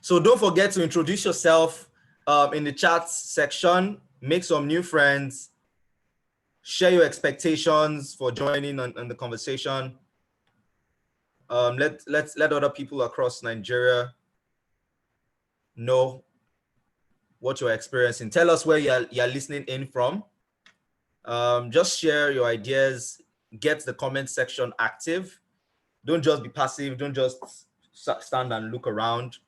So don't forget to introduce yourself in the chat section, make some new friends, share your expectations for joining on the conversation. Let other people across Nigeria know what you're experiencing. Tell us where you're listening in from. Just share your ideas, get the comment section active. Don't just be passive. Don't just stand and look around.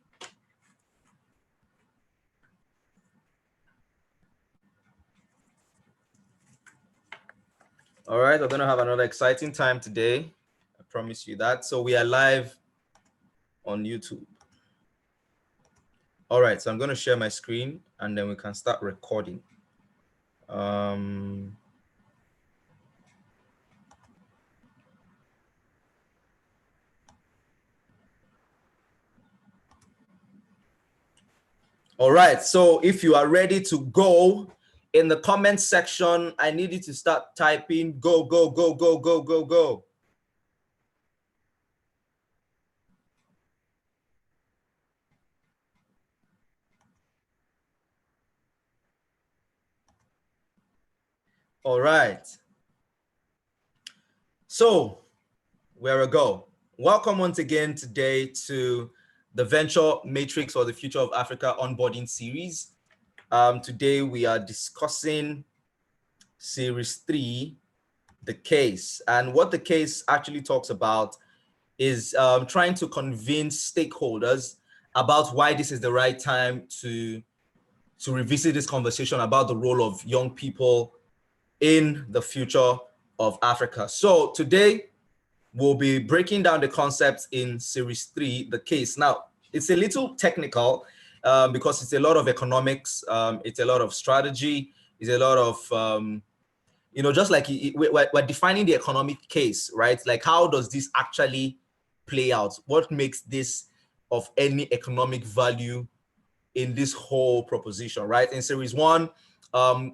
All right, we're going to have another exciting time today. I promise you that. So we are live on YouTube. All right, so I'm going to share my screen and then we can start recording. All right, so if you are ready to go, in the comment section, I need you to start typing go, go, go, go, go, go, go. All right. So where we go. Welcome once again today to the Venture Matrix for the Future of Africa onboarding series. Today we are discussing series 3, the case. And what the case actually talks about is trying to convince stakeholders about why this is the right time to revisit this conversation about the role of young people in the future of Africa. So today we'll be breaking down the concepts in series 3, the case. Now, it's a little technical because it's a lot of economics, it's a lot of strategy, it's a lot of just like we're defining the economic case, right? Like, how does this actually play out? What makes this of any economic value in this whole proposition, right? In series 1,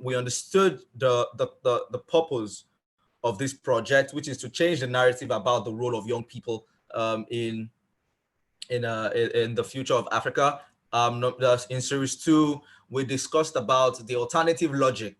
we understood the purpose of this project, which is to change the narrative about the role of young people in the future of Africa. In series 2, we discussed about the alternative logic,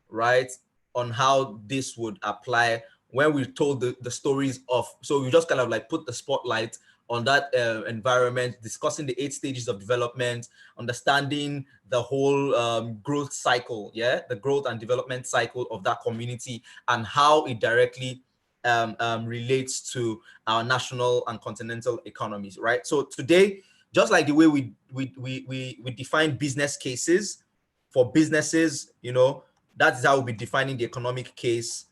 right, on how this would apply when we told the stories of, so we just kind of like put the spotlight on that environment, discussing the 8 stages of development, understanding the whole growth cycle, the growth and development cycle of that community and how it directly relates to our national and continental economies, right? So today, just like the way we define business cases for businesses, that is how we'll be defining the economic case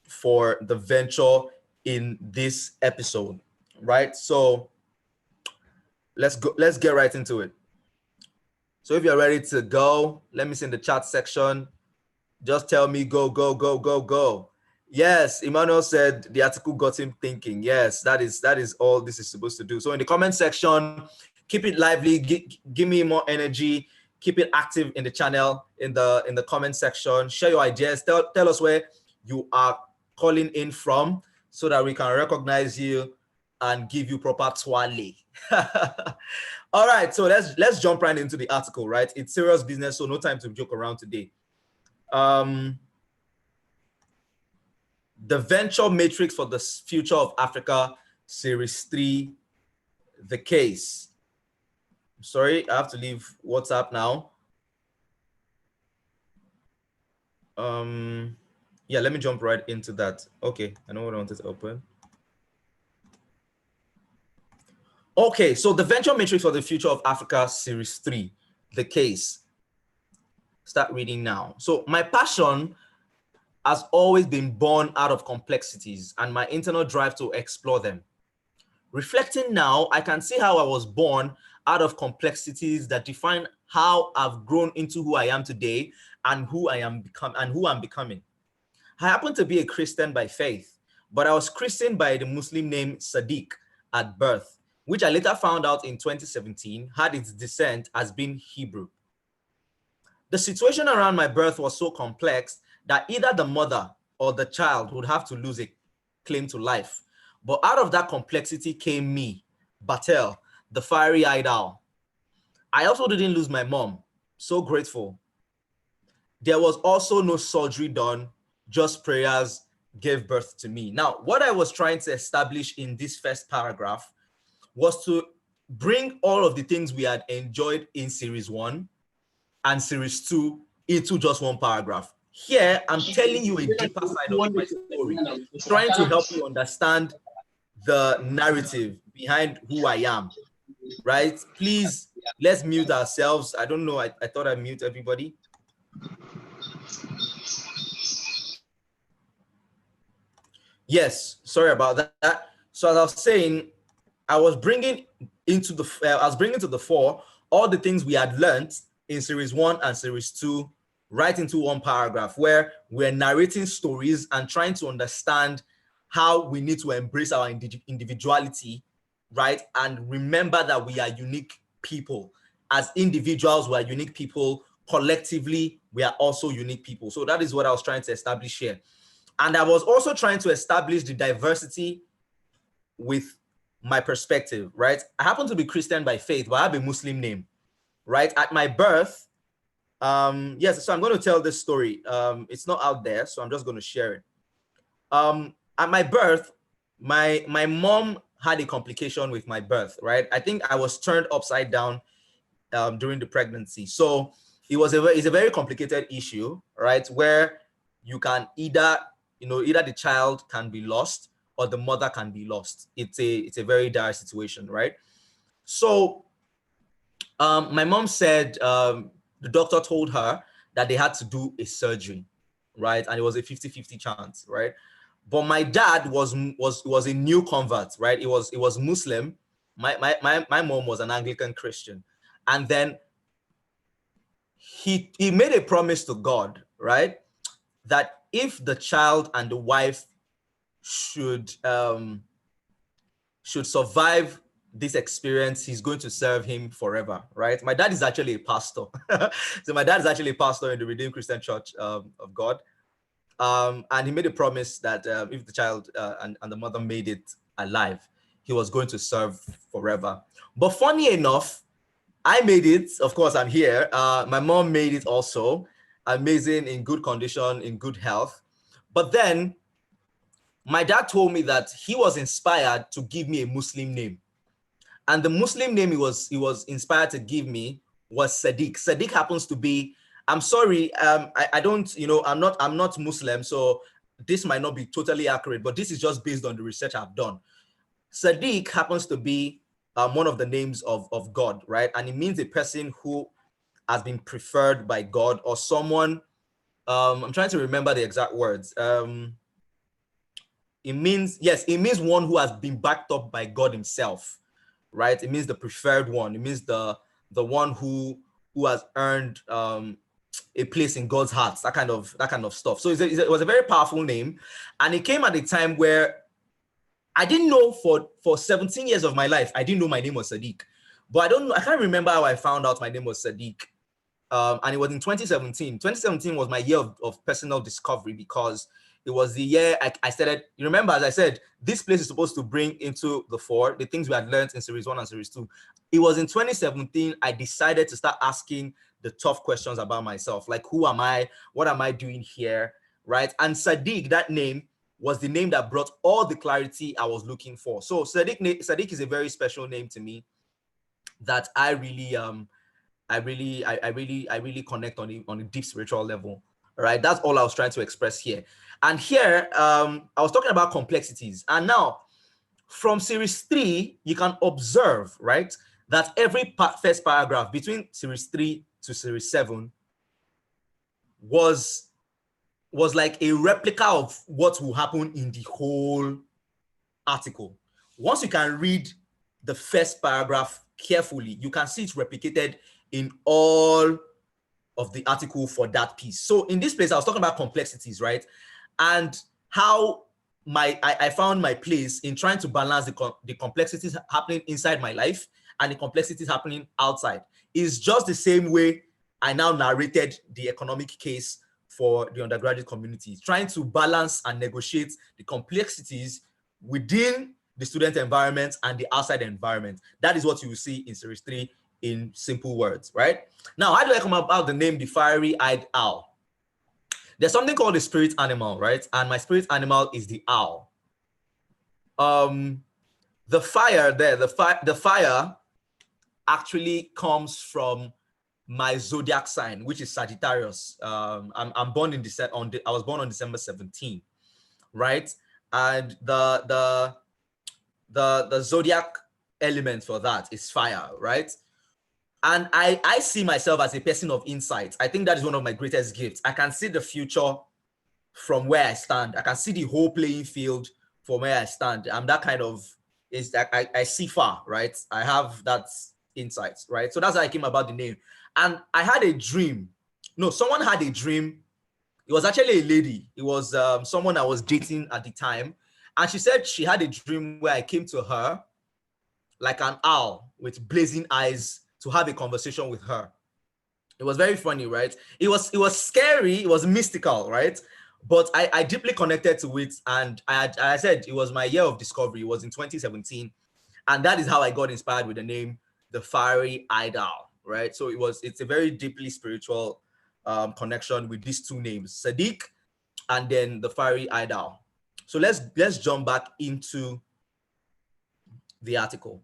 for the venture in this episode, right? So let's get right into it. So if you're ready to go, let me see in the chat section. Just tell me go, go, go, go, go. Yes, Emmanuel said the article got him thinking. Yes, that is all this is supposed to do. So in the comment section, keep it lively, give me more energy, keep it active in the channel, in the comment section, share your ideas, tell us where you are calling in from so that we can recognize you and give you proper twale. All right, so let's jump right into the article, right? It's serious business, so no time to joke around today. The Venture Matrix for the Future of Africa, Series 3, the case. Sorry, I have to leave WhatsApp now. Yeah, let me jump right into that. Okay, I know what I wanted to open. Okay, so the Venture Matrix for the Future of Africa, Series 3, the case. Start reading now. So my passion has always been born out of complexities and my internal drive to explore them. Reflecting now, I can see how I was born out of complexities that define how I've grown into who I am today and who I'm becoming. I happen to be a Christian by faith, but I was christened by the Muslim name Sadiq at birth, which I later found out in 2017 had its descent as being Hebrew. The situation around my birth was so complex that either the mother or the child would have to lose a claim to life. But out of that complexity came me, Batel, the fiery-eyed owl. I also didn't lose my mom. So grateful. There was also no surgery done, just prayers gave birth to me. Now, what I was trying to establish in this first paragraph was to bring all of the things we had enjoyed in series 1 and series 2 into just one paragraph. Here, I'm telling you a deeper side of my story, trying to help you understand the narrative behind who I am, right? Please, let's mute ourselves. I don't know, I thought I'd mute everybody. Yes, sorry about that. So as I was saying, I was bringing to the fore all the things we had learned in series 1 and series 2 right into one paragraph, where we're narrating stories and trying to understand how we need to embrace our individuality, right? And remember that we are unique people. As individuals, we are unique people. Collectively, we are also unique people. So that is what I was trying to establish here. And I was also trying to establish the diversity with my perspective, right? I happen to be Christian by faith, but I have a Muslim name, right? At my birth, yes, so I'm going to tell this story. It's not out there, so I'm just going to share it. At my birth, my mom had a complication with my birth, right? I think I was turned upside down during the pregnancy. So it's a very complicated issue, right? Where you can either the child can be lost or the mother can be lost. It's a very dire situation, right? So my mom said the doctor told her that they had to do a surgery, right? And it was a 50-50 chance, right? But my dad was a new convert, right? It was Muslim. My mom was an Anglican Christian. And then he made a promise to God, right? That if the child and the wife should survive this experience, he's going to serve him forever, right? My dad is actually a pastor. So my dad is actually a pastor in the Redeemed Christian Church of God. And he made a promise that if the child and the mother made it alive, he was going to serve forever. But funny enough, I made it. Of course, I'm here. My mom made it also. Amazing, in good condition, in good health. But then my dad told me that he was inspired to give me a Muslim name. And the Muslim name he was inspired to give me was Sadiq. Sadiq happens to be, I'm sorry, I don't, I'm not Muslim, so this might not be totally accurate, but this is just based on the research I've done. Sadiq happens to be one of the names of God, right? And it means a person who has been preferred by God, or someone, I'm trying to remember the exact words. It means one who has been backed up by God himself, right? It means the preferred one. It means the one who has earned a place in God's heart, that kind of stuff. So it was a very powerful name. And it came at a time where I didn't know for 17 years of my life, I didn't know my name was Sadiq. But I can't remember how I found out my name was Sadiq. And it was in 2017. 2017 was my year of personal discovery, because it was the year I started. You remember, as I said, this place is supposed to bring into the fore the things we had learned in series 1 and series 2. It was in 2017 I decided to start asking the tough questions about myself, like, who am I? What am I doing here? Right? And Sadiq, that name, was the name that brought all the clarity I was looking for. So Sadiq is a very special name to me that I really connect on a deep spiritual level. All right, that's all I was trying to express here. And here, I was talking about complexities. And now, from series 3, you can observe, right, that every first paragraph between series 3 to series 7 was like a replica of what will happen in the whole article. Once you can read the first paragraph carefully, you can see it's replicated in all of the article for that piece. So in this place, I was talking about complexities, right? And how I found my place in trying to balance the complexities happening inside my life and the complexities happening outside. Is just the same way I now narrated the economic case for the undergraduate community, trying to balance and negotiate the complexities within the student environment, and the outside environment. That is what you will see in Series 3 in simple words, right? Now, how do I come about the name the Fiery-Eyed Owl? There's something called the spirit animal, right? And my spirit animal is the owl. The fire there, the fire actually comes from my zodiac sign, which is Sagittarius. I'm born in December. I was born on December 17, right? And the zodiac element for that is fire, right? And I see myself as a person of insight. I think that is one of my greatest gifts. I can see the future from where I stand. I can see the whole playing field from where I stand. I'm that kind of, is that I see far, right? I have that insight, right? So that's how I came about the name. And I had a dream. No, someone had a dream. It was actually a lady. It was someone I was dating at the time. And she said she had a dream where I came to her like an owl with blazing eyes to have a conversation with her. It was very funny, right? It was scary. It was mystical, right? But I deeply connected to it. And I said it was my year of discovery. It was in 2017. And that is how I got inspired with the name, the Fiery-Eyed Owl, right? So it's a very deeply spiritual connection with these two names, Sadiq and then the Fiery-Eyed Owl. So let's jump back into the article.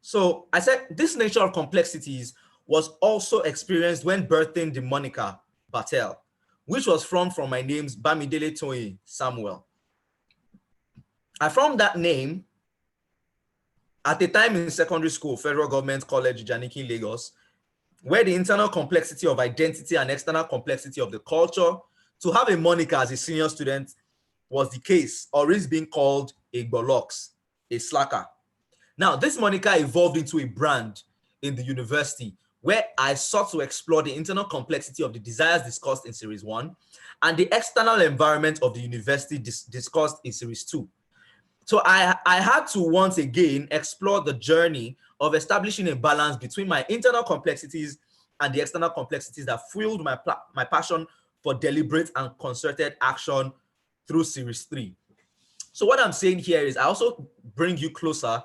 So I said this nature of complexities was also experienced when birthing the moniker Batel, which was from my names Bamidele Toyin Samuel. I formed that name at a time in secondary school, Federal Government College, Ijanikin, Lagos, where the internal complexity of identity and external complexity of the culture to have a moniker as a senior student was the case, or is being called a Gbolox, a slacker. Now, this moniker evolved into a brand in the university where I sought to explore the internal complexity of the desires discussed in Series 1 and the external environment of the university discussed in Series 2. So I had to once again explore the journey of establishing a balance between my internal complexities and the external complexities that fueled my passion for deliberate and concerted action through Series 3. So what I'm saying here is I also bring you closer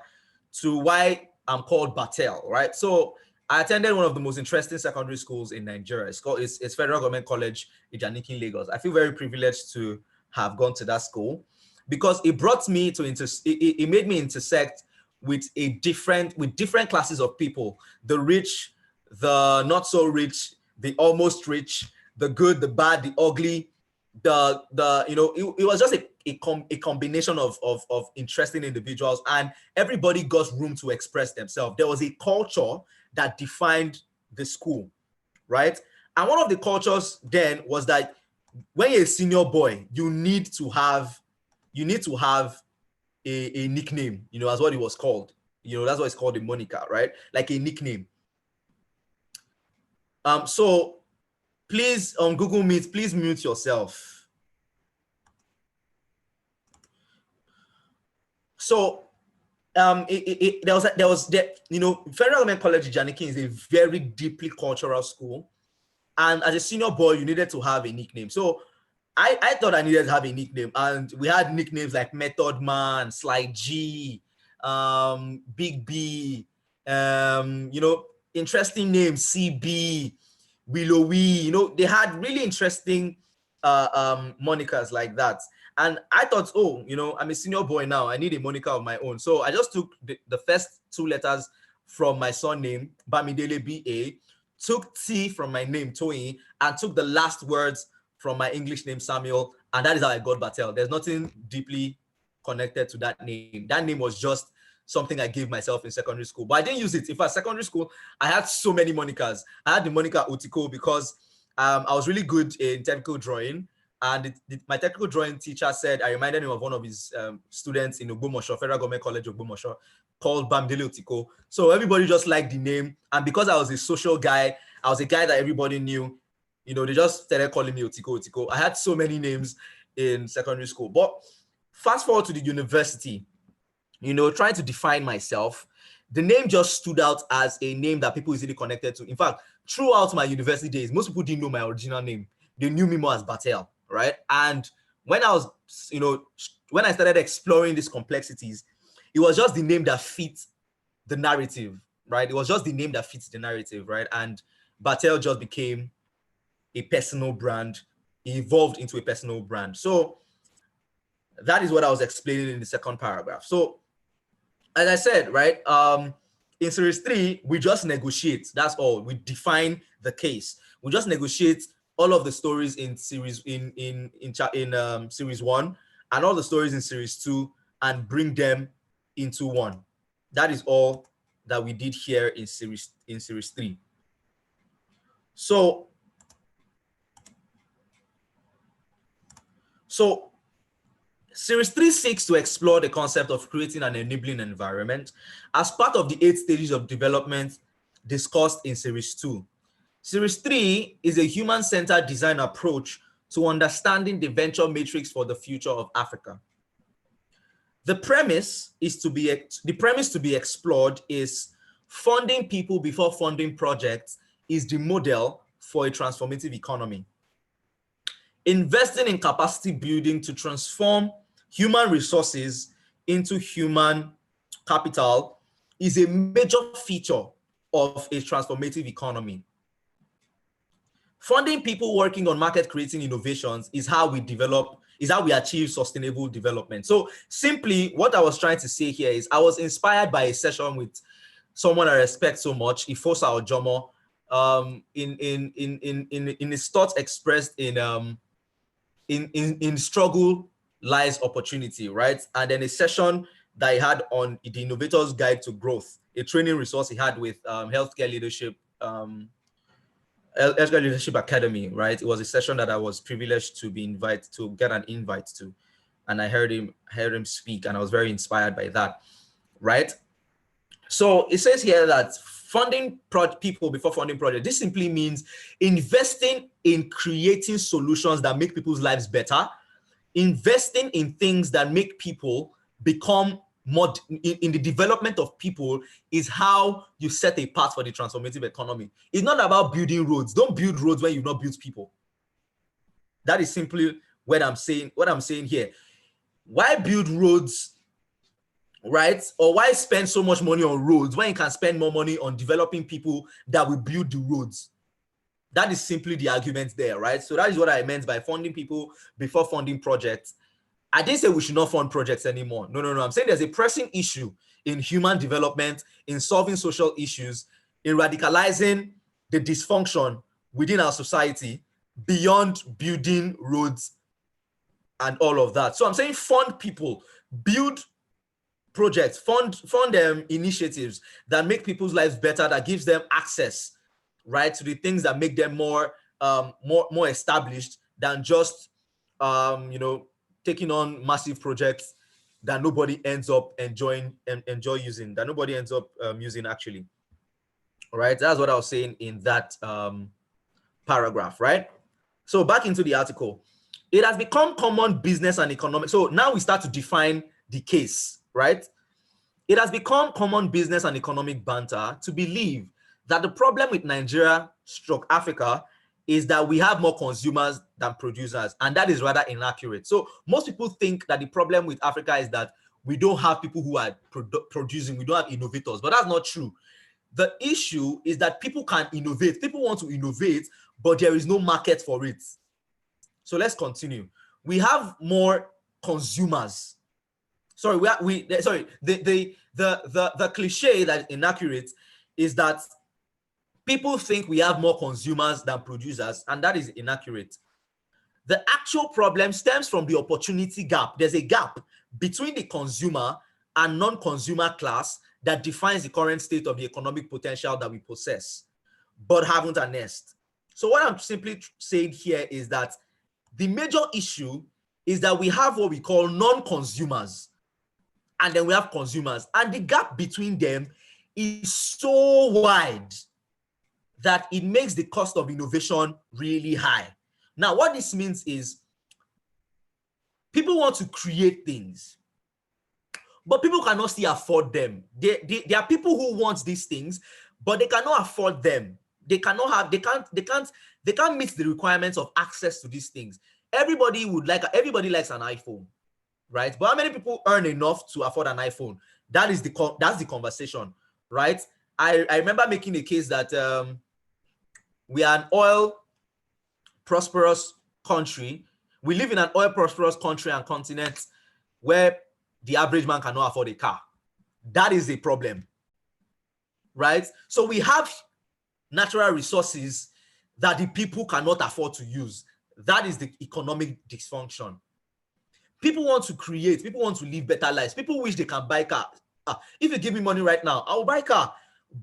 to why I'm called Batel, right? So I attended one of the most interesting secondary schools in Nigeria. It's Federal Government College, Ijanikin, Lagos. I feel very privileged to have gone to that school because it brought me it made me intersect with different classes of people: the rich, the not so rich, the almost rich, the good, the bad, the ugly. It was just a combination of interesting individuals, and everybody got room to express themselves. There was a culture that defined the school, right? And one of the cultures then was that when you're a senior boy, you need to have a nickname, as what it was called. That's what it's called, a moniker, right? Like a nickname. So please, on Google Meet, please mute yourself. So Federal Government College Ijanikin is a very deeply cultural school. And as a senior boy, you needed to have a nickname. So I thought I needed to have a nickname. And we had nicknames like Method Man, Sly G, Big B, interesting names, CB, Willowy. They had really interesting monikers like that. And I thought, I'm a senior boy now. I need a moniker of my own. So I just took the first two letters from my surname, Bamidele B.A., took T from my name, Toyin, and took the last words from my English name, Samuel. And that is how I got Batel. There's nothing deeply connected to that name. That name was just something I gave myself in secondary school. But I didn't use it. In fact, secondary school, I had so many monikers. I had the moniker Otiko because I was really good in technical drawing. And my technical drawing teacher said, I reminded him of one of his students in Ogbomosho, Federal Government College Ogbomosho, called Bamidele Otiko. So everybody just liked the name. And because I was a social guy, I was a guy that everybody knew, they just started calling me Otiko. I had so many names in secondary school. But fast forward to the university, trying to define myself, the name just stood out as a name that people easily connected to. In fact, throughout my university days, most people didn't know my original name. They knew me more as Batel, right? And when I was, when I started exploring these complexities, it was just the name that fit the narrative, right? It was just the name that fits the narrative, right? And Batel just became a personal brand, evolved into a personal brand. So that is what I was explaining in the second paragraph. So as I said, right, in series 3, we just negotiate. That's all. We define the case. We just negotiate all of the stories in series series 1 and all the stories in series 2 and bring them into one. That is all that we did here in series 3. So series 3 seeks to explore the concept of creating an enabling environment as part of the 8 stages of development discussed in series 2. Series 3 is a human-centered design approach to understanding the venture matrix for the future of Africa. The premise to be explored is funding people before funding projects is the model for a transformative economy. Investing in capacity building to transform human resources into human capital is a major feature of a transformative economy. Funding people working on market creating innovations is how we achieve sustainable development. So simply what I was trying to say here is I was inspired by a session with someone I respect so much, Ifosa Ojomo, in his thoughts expressed in struggle lies opportunity, right? And then a session that he had on the Innovator's Guide to Growth, a training resource he had with Healthcare Leadership Academy, right? It was a session that I was privileged to get an invite to, and I heard him speak, and I was very inspired by that, right? So it says here that funding people before funding projects. This simply means investing in creating solutions that make people's lives better, investing in things that make people become more in the development of people is how you set a path for the transformative economy. It's not about building roads. Don't build roads when you've not built people. That is simply what I'm saying here. Why build roads, right? Or why spend so much money on roads when you can spend more money on developing people that will build the roads? That is simply the argument there, right? So that is what I meant by funding people before funding projects. I didn't say we should not fund projects anymore. No. I'm saying there's a pressing issue in human development, in solving social issues, in radicalizing the dysfunction within our society beyond building roads and all of that. So I'm saying fund people, build projects, fund initiatives that make people's lives better, that gives them access, right, to the things that make them more established than just taking on massive projects that nobody ends up using, that nobody ends up using actually. All right, that's what I was saying in that paragraph, right? So back into the article. It has become common business and economic. So now we start to define the case, right? It has become common business and economic banter to believe that the problem with Nigeria / Africa is that we have more consumers than producers, and that is rather inaccurate. So most people think that the problem with Africa is that we don't have people who are producing, we don't have innovators, but that's not true. The issue is that people can innovate, people want to innovate, but there is no market for it. So let's continue. We have more consumers. Sorry, the cliche that is inaccurate is that people think we have more consumers than producers, and that is inaccurate. The actual problem stems from the opportunity gap. There's a gap between the consumer and non-consumer class that defines the current state of the economic potential that we possess, but haven't harnessed. So what I'm simply saying here is that the major issue is that we have what we call non-consumers, and then we have consumers, and the gap between them is so wide that it makes the cost of innovation really high. Now, what this means is people want to create things, but people cannot still afford them. There are people who want these things, but they cannot afford them. They can't meet the requirements of access to these things. everybody likes an iPhone, right? But how many people earn enough to afford an iPhone? That's the conversation, right? I remember making a case that we are an oil prosperous country. We live in an oil prosperous country and continent where the average man cannot afford a car. That is a problem, right? So we have natural resources that the people cannot afford to use. That is the economic dysfunction. People want to create, people want to live better lives. People wish they can buy car. If you give me money right now, I'll buy car.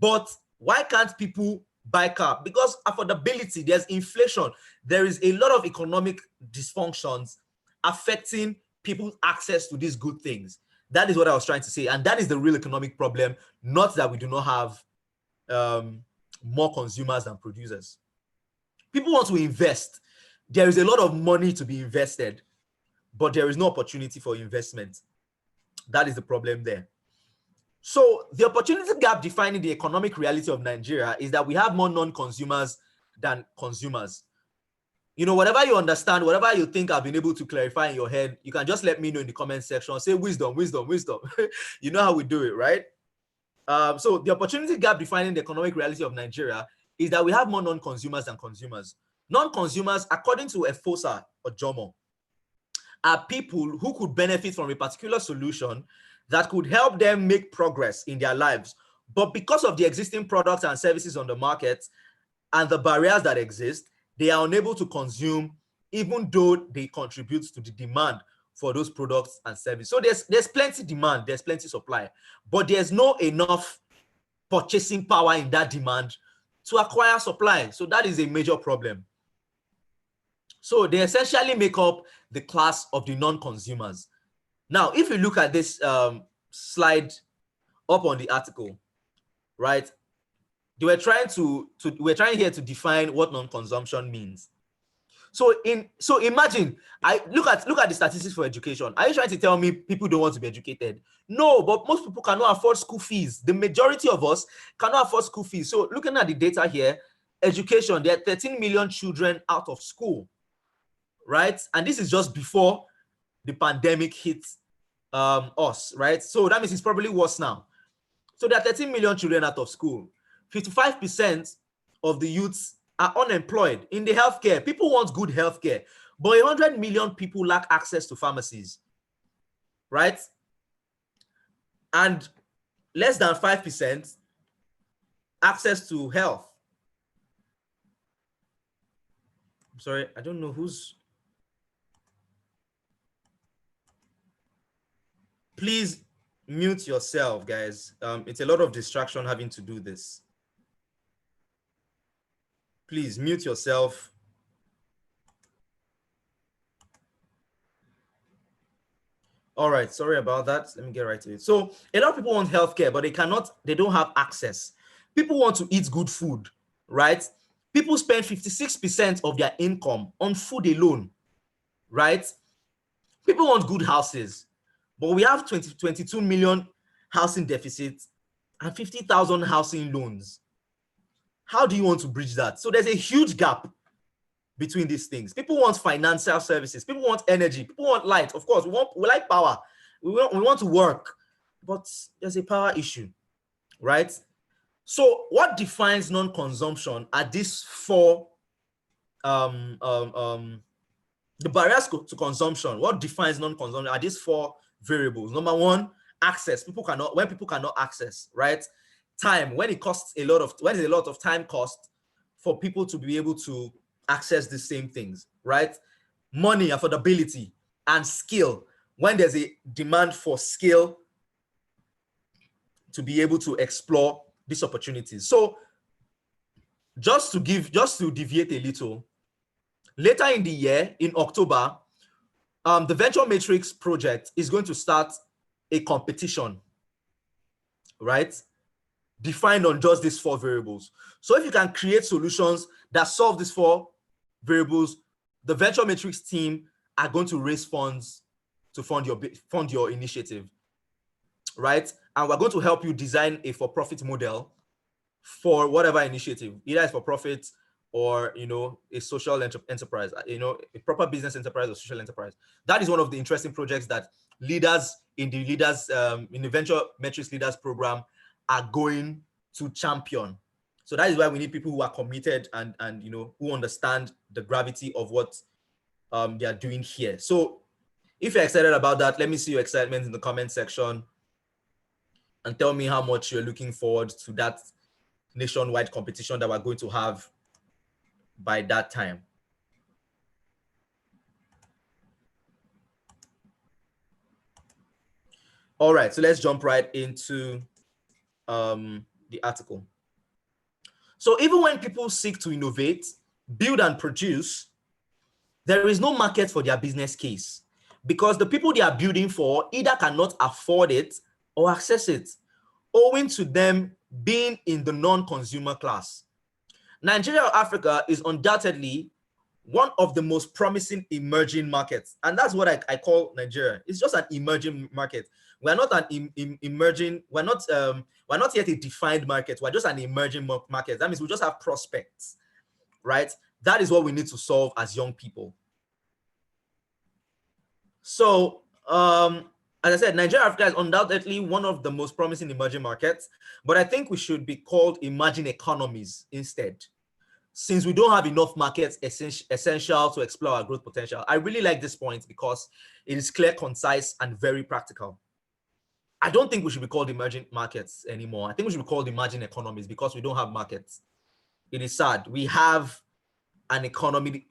But why can't people buy car? Because affordability, there's inflation. There is a lot of economic dysfunctions affecting people's access to these good things. That is what I was trying to say. And that is the real economic problem, not that we do not have more consumers than producers. People want to invest. There is a lot of money to be invested, but there is no opportunity for investment. That is the problem there. So the opportunity gap defining the economic reality of Nigeria is that we have more non-consumers than consumers. You know, whatever you understand, whatever you think I've been able to clarify in your head, you can just let me know in the comment section. Say wisdom, wisdom, wisdom. You know how we do it, right? So the opportunity gap defining the economic reality of Nigeria is that we have more non-consumers than consumers. Non-consumers, according to Efosa or Jomo, are people who could benefit from a particular solution that could help them make progress in their lives. But because of the existing products and services on the market and the barriers that exist, they are unable to consume, even though they contribute to the demand for those products and services. So there's plenty demand, there's plenty supply, but there's no enough purchasing power in that demand to acquire supply. So that is a major problem. So they essentially make up the class of the non-consumers. Now, if you look at this slide up on the article, right? We're trying here to define what non-consumption means. So imagine, look at the statistics for education. Are you trying to tell me people don't want to be educated? No, but most people cannot afford school fees. The majority of us cannot afford school fees. So looking at the data here, education, there are 13 million children out of school, right? And this is just before the pandemic hit us, right? So that means it's probably worse now. So there are 13 million children out of school. 55% of the youths are unemployed in the healthcare. People want good healthcare, but 100 million people lack access to pharmacies, right? And less than 5% access to health. I'm sorry, I don't know who's. Please mute yourself, guys. It's a lot of distraction having to do this. Please mute yourself. All right, sorry about that. Let me get right to it. So a lot of people want healthcare, but they don't have access. People want to eat good food, right? People spend 56% of their income on food alone, right? People want good houses, but we have 22 million housing deficit and 50,000 housing loans. How do you want to bridge that? So there's a huge gap between these things. People want financial services. People want energy. People want light. Of course, we like power. We want to work, but there's a power issue, right? So what defines non-consumption are these four, the barriers to consumption. What defines non-consumption are these four variables. Number one, access. When people cannot access, right? Time, when there's a lot of time cost for people to be able to access the same things, right? Money, affordability, and skill, when there's a demand for skill to be able to explore these opportunities. So just to deviate a little, later in the year, in October, the Venture Matrix project is going to start a competition, right? Defined on just these four variables. So if you can create solutions that solve these four variables, the Venture Matrix team are going to raise funds to fund your initiative, right? And we're going to help you design a for-profit model for whatever initiative, either it's for profit or, a social enterprise, a proper business enterprise or social enterprise. That is one of the interesting projects that leaders in the Venture Metrics Leaders Program are going to champion. So that is why we need people who are committed and who understand the gravity of what they are doing here. So if you're excited about that, let me see your excitement in the comment section and tell me how much you're looking forward to that nationwide competition that we're going to have by that time. All right, so let's jump right into the article. So even when people seek to innovate, build and produce, there is no market for their business case because the people they are building for either cannot afford it or access it, owing to them being in the non-consumer class. Nigeria or Africa is undoubtedly one of the most promising emerging markets. And that's what I call Nigeria. It's just an emerging market. We're not an emerging, we're not yet a defined market. We're just an emerging market. That means we just have prospects, right? That is what we need to solve as young people. So, as I said, Nigeria, Africa is undoubtedly one of the most promising emerging markets, but I think we should be called emerging economies instead, since we don't have enough markets essential to explore our growth potential. I really like this point because it is clear, concise, and very practical. I don't think we should be called emerging markets anymore. I think we should be called emerging economies because we don't have markets. It is sad. We have economic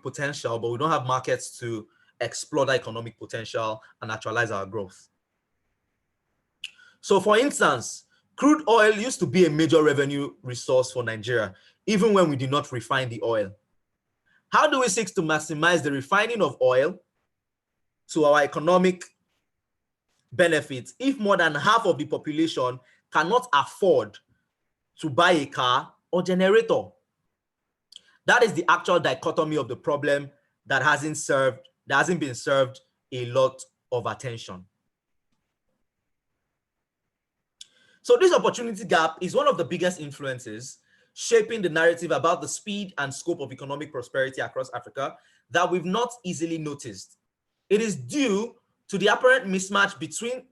potential, but we don't have markets to explore that economic potential and actualize our growth. So for instance, crude oil used to be a major revenue resource for Nigeria, even when we did not refine the oil. How do we seek to maximize the refining of oil to our economic benefits if more than half of the population cannot afford to buy a car or generator? That is the actual dichotomy of the problem that hasn't been served a lot of attention. So this opportunity gap is one of the biggest influences shaping the narrative about the speed and scope of economic prosperity across Africa that we've not easily noticed. It is due to the apparent mismatch between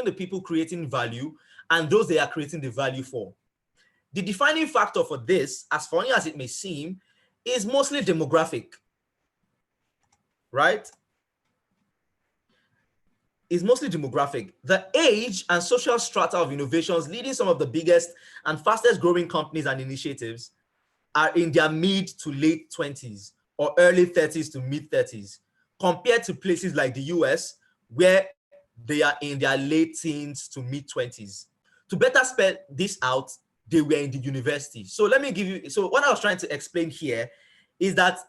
the people creating value and those they are creating the value for. The defining factor for this, as funny as it may seem, is mostly demographic, right? Is mostly demographic. The age and social strata of innovations leading some of the biggest and fastest growing companies and initiatives are in their mid to late 20s or early 30s to mid 30s, compared to places like the US, where they are in their late teens to mid 20s. To better spell this out, they were in the university. So let me give you, so what I was trying to explain here is that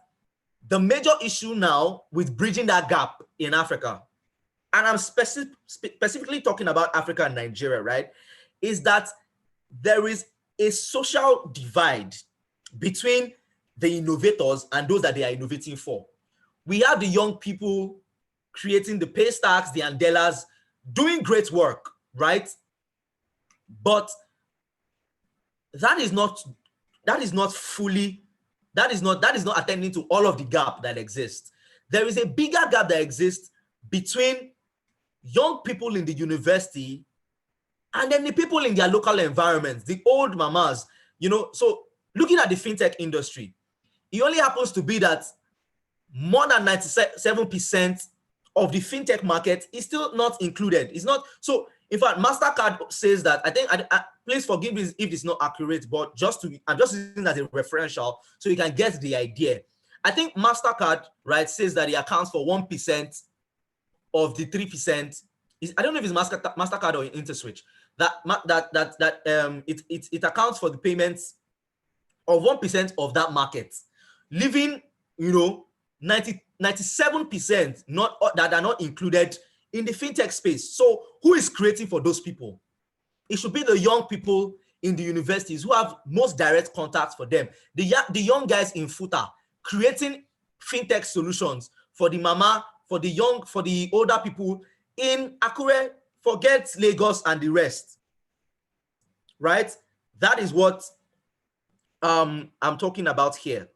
the major issue now with bridging that gap in Africa, and I'm specifically talking about Africa and Nigeria, right, is that there is a social divide between the innovators and those that they are innovating for. We have the young people creating the Paystacks, the Andelas, doing great work, right? But that is not attending to all of the gap that exists. There is a bigger gap that exists between young people in the university and then the people in their local environments, the old mamas, So looking at the fintech industry, it only happens to be that more than 97% of the fintech market is still not included. It's not, so in fact, MasterCard says that, please forgive me if it's not accurate, but I'm just using that as a referential so you can get the idea. I think MasterCard, right, says that it accounts for 1% of the 3%. I don't know if it's MasterCard or InterSwitch. It accounts for the payments of 1% of that market, leaving 97% that are not included in the fintech space. So who is creating for those people? It should be the young people in the universities who have most direct contacts for them. The young guys in FUTA creating fintech solutions for the mama, for the older people in Akure, forget Lagos and the rest, right? That is what I'm talking about here.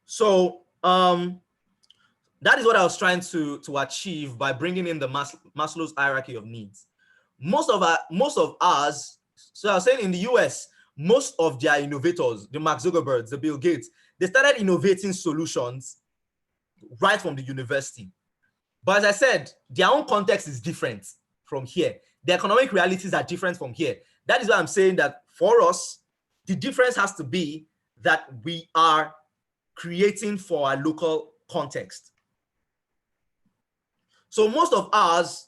So that is what I was trying to achieve by bringing in the Maslow's hierarchy of needs. Most of us, so I was saying in the US, most of their innovators, the Mark Zuckerbergs, the Bill Gates, they started innovating solutions right from the university. But as I said, their own context is different from here. The economic realities are different from here. That is why I'm saying that for us, the difference has to be that we are creating for our local context. So most of ours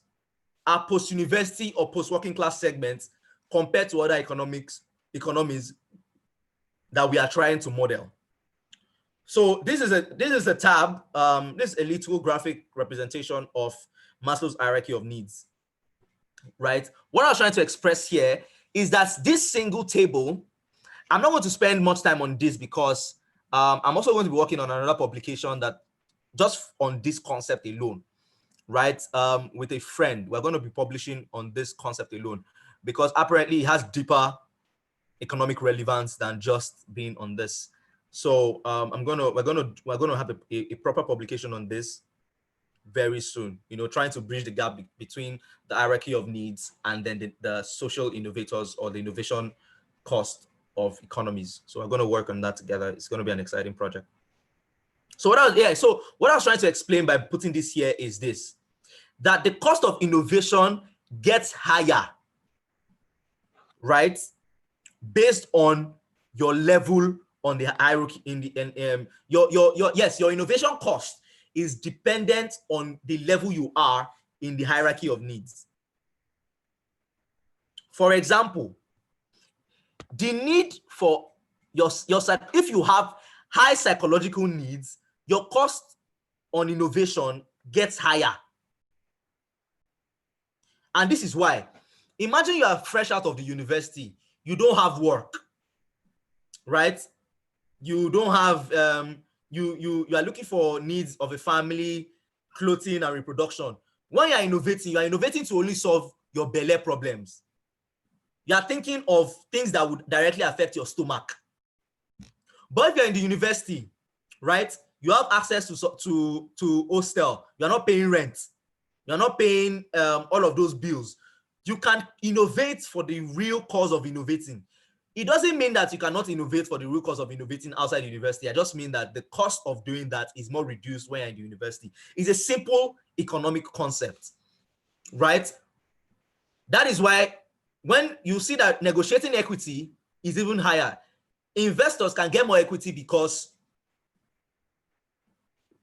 are post-university or post-working class segments compared to other economies that we are trying to model. So this is a tab. This is a little graphic representation of Maslow's hierarchy of needs, right? What I was trying to express here is that this single table, I'm not going to spend much time on this because I'm also going to be working on another publication that just on this concept alone, right? With a friend, we're going to be publishing on this concept alone because apparently it has deeper economic relevance than just being on this. So we're gonna have a proper publication on this very soon. You know, trying to bridge the gap between the hierarchy of needs and then the social innovators or the innovation cost of economies. So we're going to work on that together. It's going to be an exciting project. So what I was trying to explain by putting this here is this, that the cost of innovation gets higher, right, based on your level on the hierarchy your innovation cost is dependent on the level you are in the hierarchy of needs. For example, the need for if you have high psychological needs, your cost on innovation gets higher. And this is why. Imagine you are fresh out of the university, you don't have work, right? You don't have you are looking for needs of a family, clothing and reproduction. When you are innovating to only solve your belly problems. You are thinking of things that would directly affect your stomach. But if you're in the university, right, you have access to hostel, you're not paying rent, you're not paying all of those bills. You can innovate for the real cause of innovating. It doesn't mean that you cannot innovate for the real cause of innovating outside the university. I just mean that the cost of doing that is more reduced when you're in the university. It's a simple economic concept, right? That is why when you see that negotiating equity is even higher, investors can get more equity because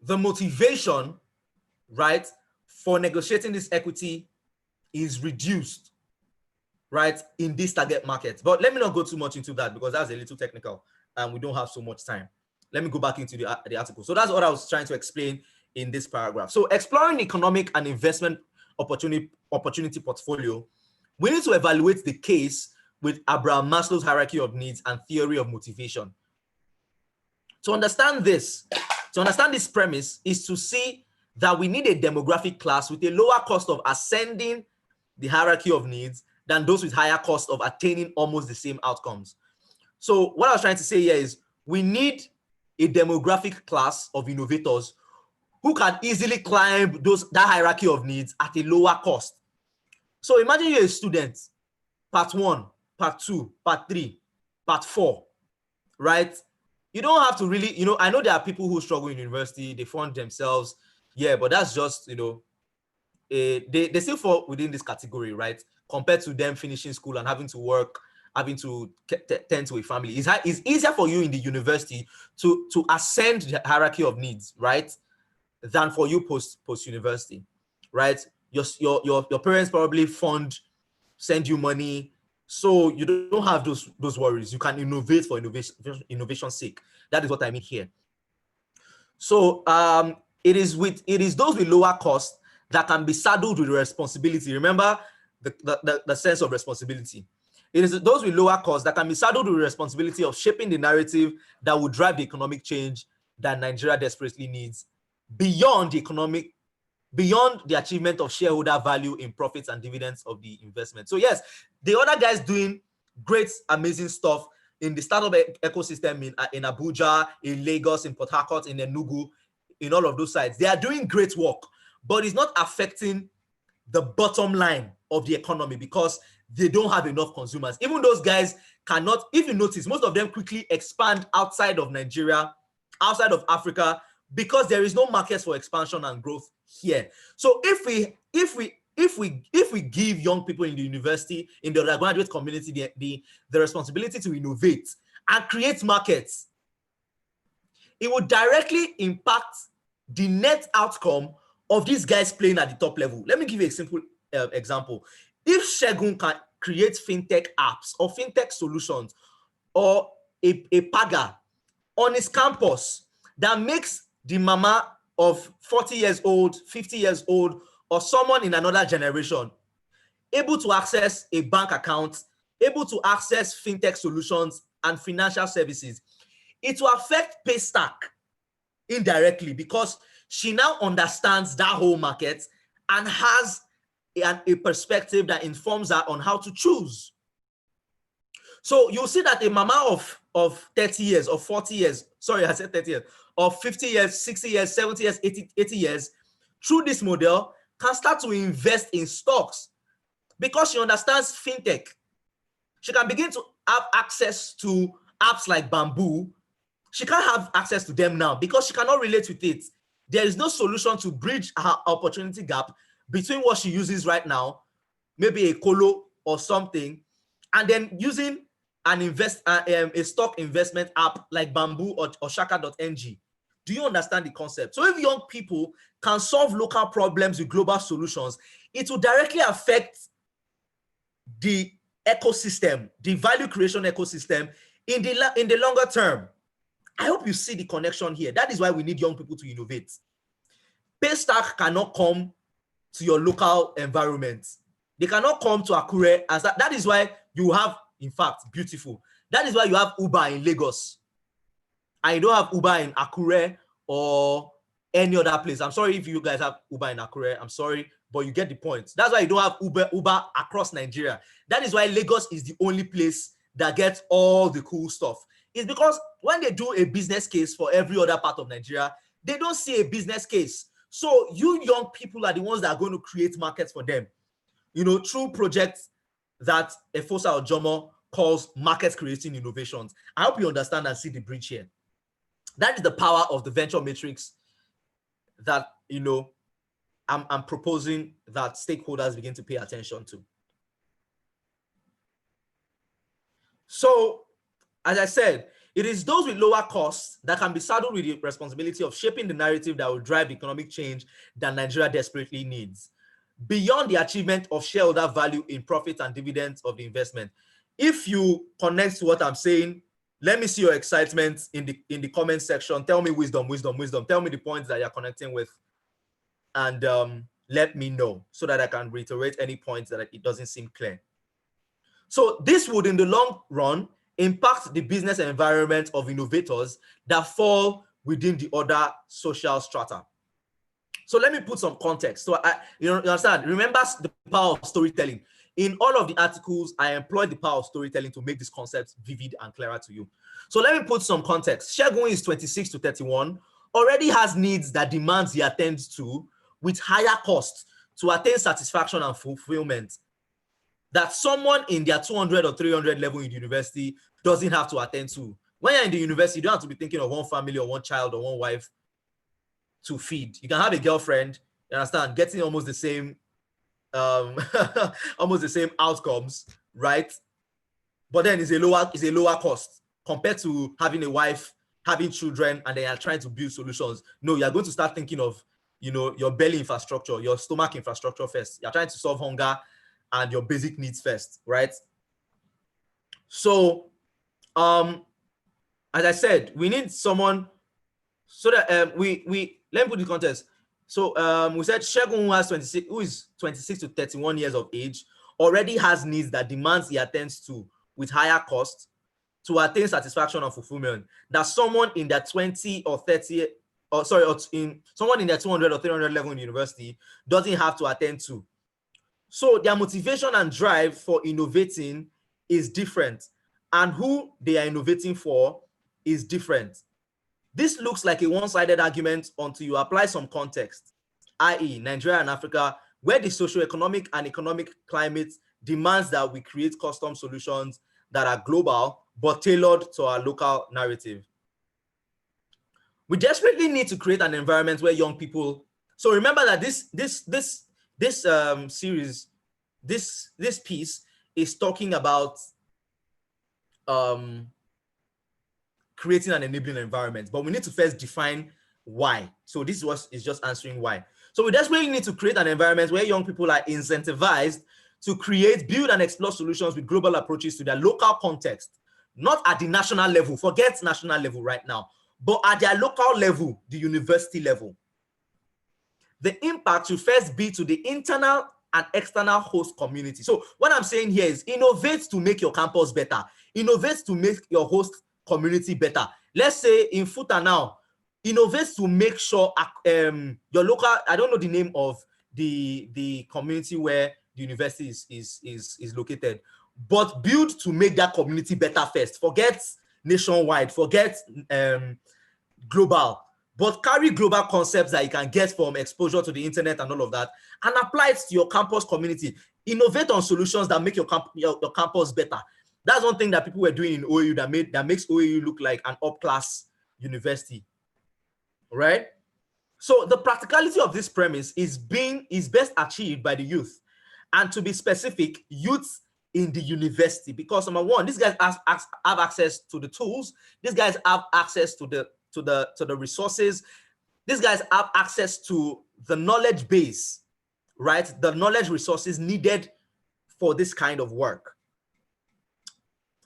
the motivation, right, for negotiating this equity is reduced, right, in this target market. But let me not go too much into that because that's a little technical and we don't have so much time. Let me go back into the article. So that's what I was trying to explain in this paragraph. So exploring economic and investment opportunity portfolio, we need to evaluate the case with Abraham Maslow's hierarchy of needs and theory of motivation. To understand this premise is to see that we need a demographic class with a lower cost of ascending the hierarchy of needs than those with higher cost of attaining almost the same outcomes. So what I was trying to say here is we need a demographic class of innovators who can easily climb that hierarchy of needs at a lower cost. So imagine you're a student, part 1, part 2, part 3, part 4, right? You don't have to really, I know there are people who struggle in university, they fund themselves, yeah, but that's just, they still fall within this category, right? Compared to them finishing school and having to work, having to tend to a family. It's easier for you in the university to ascend the hierarchy of needs, right? Than for you post-university, right? Your parents probably send you money, so you don't have those worries. You can innovate for innovation's sake. That is what I mean here. So it is those with lower cost that can be saddled with responsibility. Remember the sense of responsibility. It is those with lower cost that can be saddled with the responsibility of shaping the narrative that will drive the economic change that Nigeria desperately needs beyond the economic beyond the achievement of shareholder value in profits and dividends of the investment. So yes, the other guys doing great, amazing stuff in the startup ecosystem in Abuja, in Lagos, in Port Harcourt, in Enugu, in all of those sites. They are doing great work, but it's not affecting the bottom line of the economy because they don't have enough consumers. Even those guys cannot, if you notice, most of them quickly expand outside of Nigeria, outside of Africa, because there is no market for expansion and growth here. So if we give young people in the university, in the undergraduate community, the responsibility to innovate and create markets, it would directly impact the net outcome of these guys playing at the top level. Let me give you a simple example. If Segun can create fintech apps or fintech solutions or a paga on his campus that makes the mama of 40 years old, 50 years old, or someone in another generation able to access a bank account, able to access fintech solutions and financial services, it will affect Paystack indirectly because she now understands that whole market and has a perspective that informs her on how to choose. So you'll see that a mama of 30 years or 40 years, sorry, I said 30 years, of 50 years, 60 years, 70 years, 80 years, through this model, can start to invest in stocks because she understands fintech. She can begin to have access to apps like Bamboo. She can't have access to them now because she cannot relate with it. There is no solution to bridge her opportunity gap between what she uses right now, maybe a colo or something, and then using a stock investment app like Bamboo or Shaka.ng. Do you understand the concept? So if young people can solve local problems with global solutions, it will directly affect the ecosystem, the value creation ecosystem in the longer term. I hope you see the connection here. That is why we need young people to innovate. Paystack cannot come to your local environment. They cannot come to Akure. As that is why you have, in fact, beautiful. That is why you have Uber in Lagos. And you don't have Uber in Akure or any other place. I'm sorry if you guys have Uber in Akure. I'm sorry, but you get the point. That's why you don't have Uber across Nigeria. That is why Lagos is the only place that gets all the cool stuff. It's because when they do a business case for every other part of Nigeria, they don't see a business case. So you young people are the ones that are going to create markets for them, through projects that Efosa Ojomo calls market creating innovations. I hope you understand and see the bridge here. That is the power of the venture matrix that, I'm proposing that stakeholders begin to pay attention to. So, as I said, it is those with lower costs that can be saddled with the responsibility of shaping the narrative that will drive economic change that Nigeria desperately needs, beyond the achievement of shareholder value in profits and dividends of the investment. If you connect to what I'm saying, let me see your excitement in the comment section. Tell me wisdom. Tell me the points that you're connecting with, and let me know so that I can reiterate any points that it doesn't seem clear. So this would, in the long run, impact the business environment of innovators that fall within the other social strata. So let me put some context. So you understand, remember the power of storytelling. In all of the articles, I employed the power of storytelling to make this concept vivid and clearer to you. So let me put some context. Segun is 26 to 31, already has needs that demands he attends to with higher costs to attain satisfaction and fulfillment that someone in their 200 or 300 level in the university doesn't have to attend to. When you're in the university, you don't have to be thinking of one family or one child or one wife to feed. You can have a girlfriend, you understand, getting almost the same almost the same outcomes, right? But then it's a lower cost compared to having a wife, having children, and then you're trying to build solutions. No, you're going to start thinking of, your belly infrastructure, your stomach infrastructure first. You're trying to solve hunger and your basic needs first, right? So, as I said, we need someone so that let me put the context. So we said Segun, who is 26 to 31 years of age, already has needs that demands he attends to with higher costs to attain satisfaction and fulfillment that someone in their 20 or 30 or sorry, or in someone in their 200 or 300 level in university doesn't have to attend to. So their motivation and drive for innovating is different, and who they are innovating for is different. This looks like a one-sided argument until you apply some context, i.e. Nigeria and Africa, where the socioeconomic and economic climate demands that we create custom solutions that are global but tailored to our local narrative. We desperately need to create an environment where young people. So remember that this series, this piece is talking about creating an enabling environment, but we need to first define why. So this is just answering why. So we desperately need to create an environment where young people are incentivized to create, build, and explore solutions with global approaches to their local context, not at the national level. Forget national level right now, but at their local level, the university level. The impact should first be to the internal and external host community. So what I'm saying here is innovate to make your campus better. Innovate to make your host community better. Let's say in FUTA now, innovate to make sure your local, I don't know the name of the community where the university is located, but build to make that community better first. Forget nationwide, forget global, but carry global concepts that you can get from exposure to the internet and all of that, and apply it to your campus community. Innovate on solutions that make your campus better. That's one thing that people were doing in OAU that makes OAU look like an up-class university, right? So the practicality of this premise is best achieved by the youth, and to be specific, youth in the university, because number one, these guys have access to the tools. These guys have access to the resources. These guys have access to the knowledge base, right? The knowledge resources needed for this kind of work.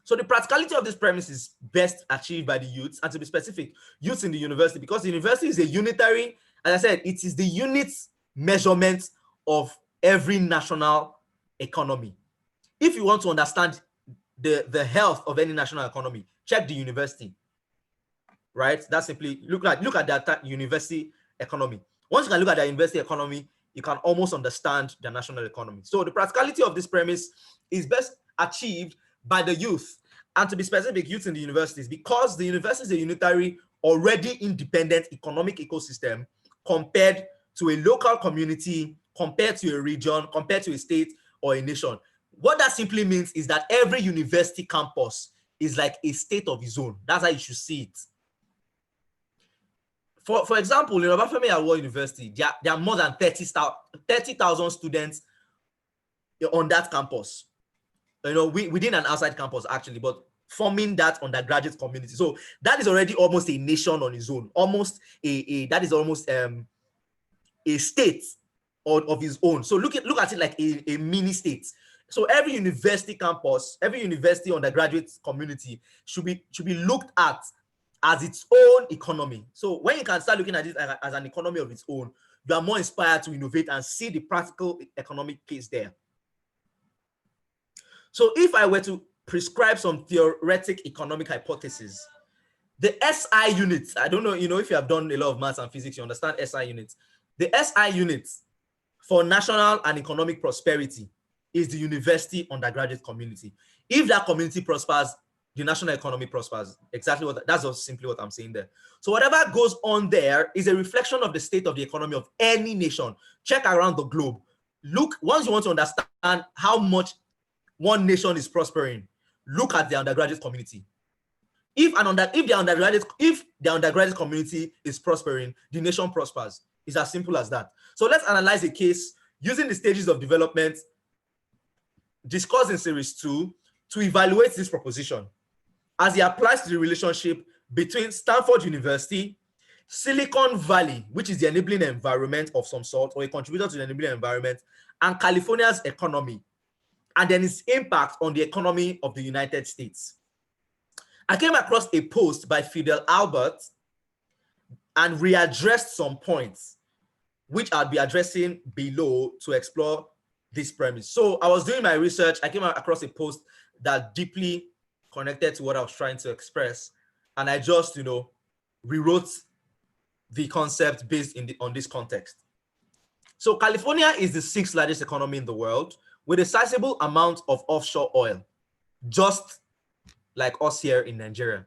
So the practicality of this premise is best achieved by the youths, and to be specific, youths in the university, because the university is a unitary, as I said, it is the unit measurement of every national economy. If you want to understand the health of any national economy, check the university, right? That's simply look at that university economy. Once you can look at the university economy, you can almost understand the national economy. So the practicality of this premise is best achieved by the youth, and to be specific, youth in the universities, because the university is a unitary, already independent economic ecosystem compared to a local community, compared to a region, compared to a state or a nation. What that simply means is that every university campus is like a state of its own. That's how you should see it. For example, in Obafemi Awolowo University, there are more than 30,000 students on that campus. Within an outside campus, actually, but forming that undergraduate community. So that is already almost a nation on its own, almost that is almost a state of its own. So look at it like a mini state. So every university campus, every university undergraduate community should be looked at as its own economy. So when you can start looking at it as an economy of its own, you are more inspired to innovate and see the practical economic case there. So if I were to prescribe some theoretic economic hypothesis, the SI units, I don't know, if you have done a lot of maths and physics, you understand SI units. The SI units for national and economic prosperity is the university undergraduate community. If that community prospers, the national economy prospers. That's just simply what I'm saying there. So whatever goes on there is a reflection of the state of the economy of any nation. Check around the globe. Look, once you want to understand how much one nation is prospering, look at the undergraduate community. If the undergraduate community is prospering, the nation prospers. It's as simple as that. So let's analyze a case using the stages of development discussed in series 2 to evaluate this proposition as it applies to the relationship between Stanford University, Silicon Valley, which is the enabling environment of some sort, or a contributor to the enabling environment, and California's economy, and then its impact on the economy of the United States. I came across a post by Fidel Albert and readdressed some points, which I'll be addressing below to explore this premise. So I was doing my research. I came across a post that deeply connected to what I was trying to express. And I just, rewrote the concept based on this context. So California is the 6th largest economy in the world with a sizable amount of offshore oil, just like us here in Nigeria.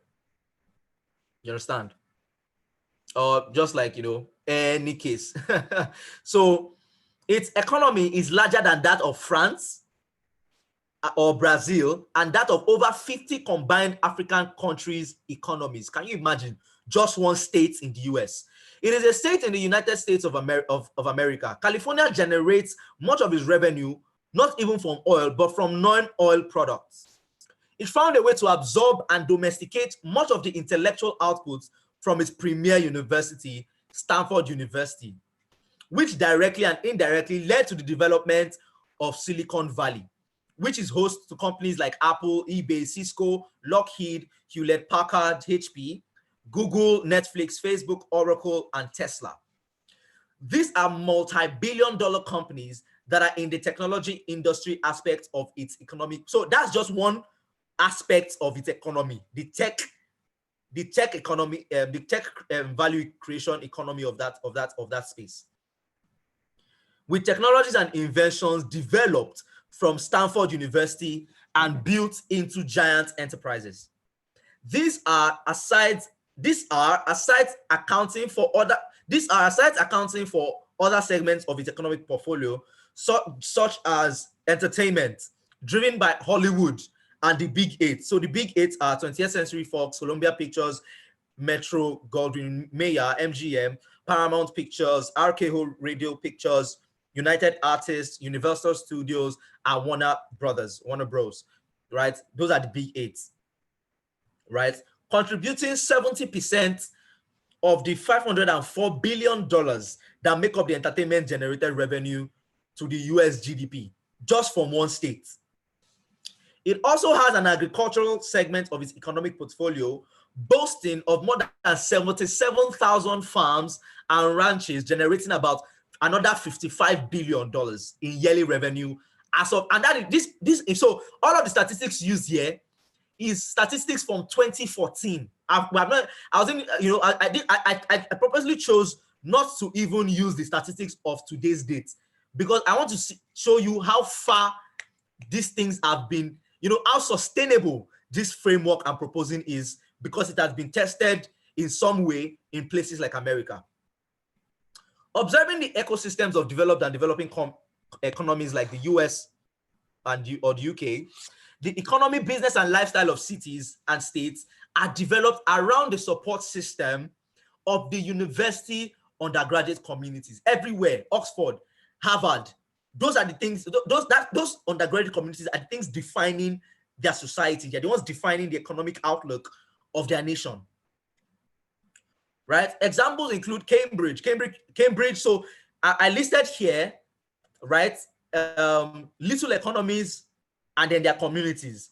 You understand? Or just like, any case. So its economy is larger than that of France or Brazil and that of over 50 combined African countries' economies. Can you imagine? Just one state in the US. It is a state in the United States of America. California generates much of its revenue, not even from oil, but from non-oil products. It found a way to absorb and domesticate much of the intellectual outputs from its premier university, Stanford University, which directly and indirectly led to the development of Silicon Valley, which is host to companies like Apple, eBay, Cisco, Lockheed, Hewlett-Packard, HP, Google, Netflix, Facebook, Oracle, and Tesla. These are multi-billion-dollar companies that are in the technology industry aspect of its economy. So that's just one aspect of its economy, the tech economy, the tech value creation economy of that space. With technologies and inventions developed from Stanford University and built into giant enterprises. These are asides accounting for other segments of its economic portfolio, such as entertainment, driven by Hollywood and the Big Eight. So the Big Eight are 20th Century Fox, Columbia Pictures, Metro Goldwyn Mayer, MGM, Paramount Pictures, RKO Radio Pictures, United Artists, Universal Studios, and Warner Bros. Right? Those are the Big Eight. Right? Contributing 70% of the $504 billion that make up the entertainment generated revenue to the US GDP, just from one state. It also has an agricultural segment of its economic portfolio, boasting of more than 77,000 farms and ranches, generating about another $55 billion in yearly revenue. So all of the statistics used here is statistics from 2014. I purposely chose not to even use the statistics of today's date because I want to show you how far these things have been, how sustainable this framework I'm proposing is, because it has been tested in some way in places like America. Observing the ecosystems of developed and developing economies like the US or the UK, the economy, business, and lifestyle of cities and states are developed around the support system of the university undergraduate communities everywhere. Oxford, Harvard, those are the things, those undergraduate communities are the things defining their society. They're the ones defining the economic outlook of their nation. Right? Examples include Cambridge. So I listed here, right? Little economies and then their communities,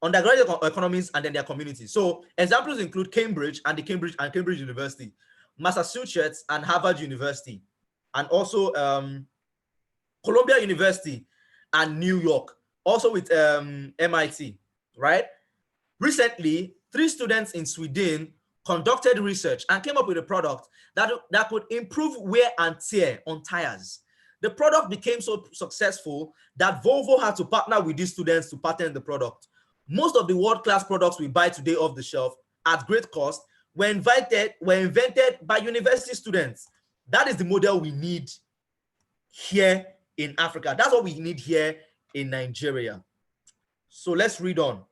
undergraduate economies and then their communities. So examples include Cambridge and Cambridge University, Massachusetts and Harvard University, and also Columbia University and New York, also with MIT, right? Recently, 3 students in Sweden conducted research and came up with a product that could improve wear and tear on tires. The product became so successful that Volvo had to partner with these students to patent the product. Most of the world-class products we buy today off the shelf at great cost were invented by university students. That is the model we need here in Africa. That's what we need here in Nigeria. So let's read on.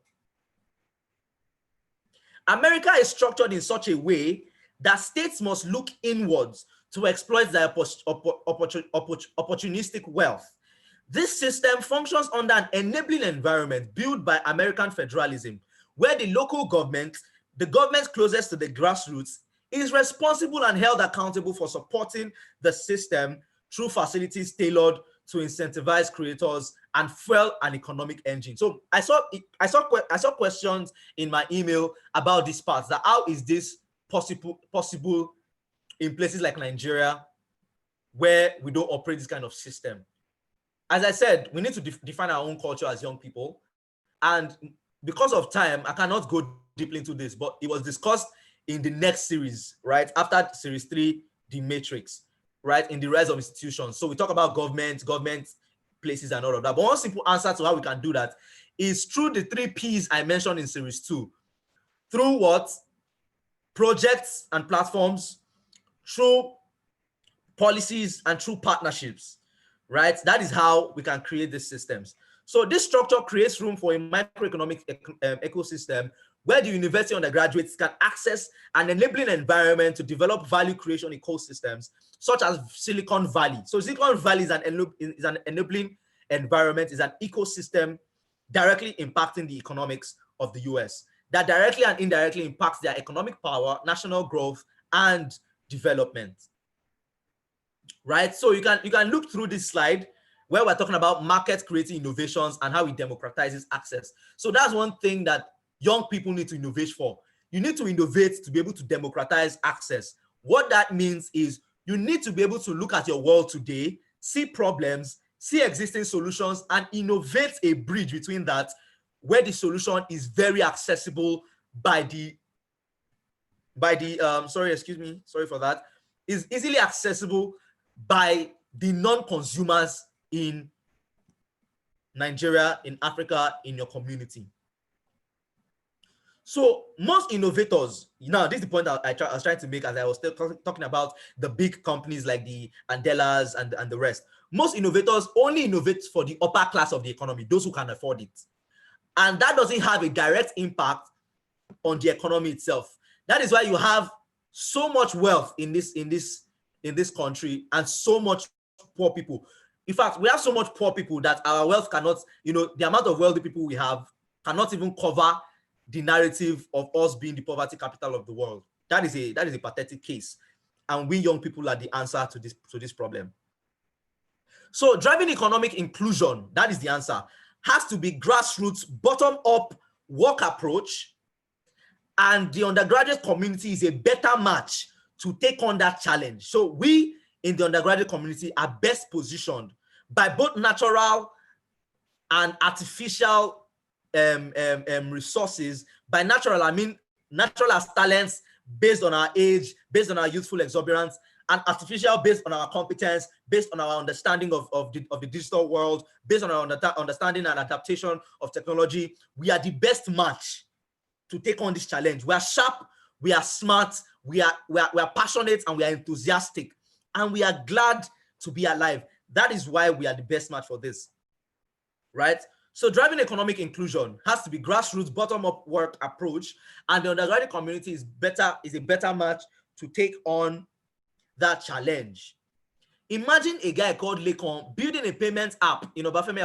America is structured in such a way that states must look inwards to exploit their opportunistic wealth. This system functions under an enabling environment built by American federalism, where the local government, the government closest to the grassroots, is responsible and held accountable for supporting the system through facilities tailored to incentivize creators and fuel an economic engine. So I saw questions in my email about this part, that how is this possible in places like Nigeria, where we don't operate this kind of system. As I said, we need to define our own culture as young people. And because of time, I cannot go deeply into this, but it was discussed in the next series, right? After series 3, the matrix, right? In the rise of institutions. So we talk about government places and all of that. But one simple answer to how we can do that is through the 3 P's I mentioned in series 2. Through what? Projects and platforms, through policies, and through partnerships, right? That is how we can create these systems. So this structure creates room for a microeconomic ecosystem where the university undergraduates can access an enabling environment to develop value creation ecosystems, such as Silicon Valley. So Silicon Valley is an enabling environment, is an ecosystem directly impacting the economics of the US, that directly and indirectly impacts their economic power, national growth, and development. Right? So you can look through this slide where we're talking about market creating innovations and how it democratizes access. So that's one thing that young people need to innovate for. You need to innovate to be able to democratize access. What that means is you need to be able to look at your world today, see problems, see existing solutions, and innovate a bridge between that, where the solution is very accessible by the sorry for that, is easily accessible by the non-consumers in Nigeria, in Africa, in your community. So most innovators, now this is the point I was trying to make as I was still talking about the big companies like the Andelas and the rest. Most innovators only innovate for the upper class of the economy, those who can afford it. And that doesn't have a direct impact on the economy itself. That is why you have so much wealth in this country and so much poor people. In fact, we have so much poor people that our wealth cannot, the amount of wealthy people we have cannot even cover the narrative of us being the poverty capital of the world. That is a pathetic case. And we young people are the answer to this problem. So driving economic inclusion, that is the answer, has to be grassroots, bottom-up work approach. And the undergraduate community is a better match to take on that challenge. So we in the undergraduate community are best positioned by both natural and artificial resources. By natural, I mean natural as talents based on our age, based on our youthful exuberance, and artificial based on our competence, based on our understanding of the digital world, based on our understanding and adaptation of technology. We are the best match to take on this challenge. We are sharp, we are smart, we are passionate, and we are enthusiastic, and we are glad to be alive. That is why we are the best match for this, right? So driving economic inclusion has to be grassroots, bottom-up work approach, and the undergraduate community is a better match to take on that challenge. Imagine a guy called Lekon building a payment app in Obafemi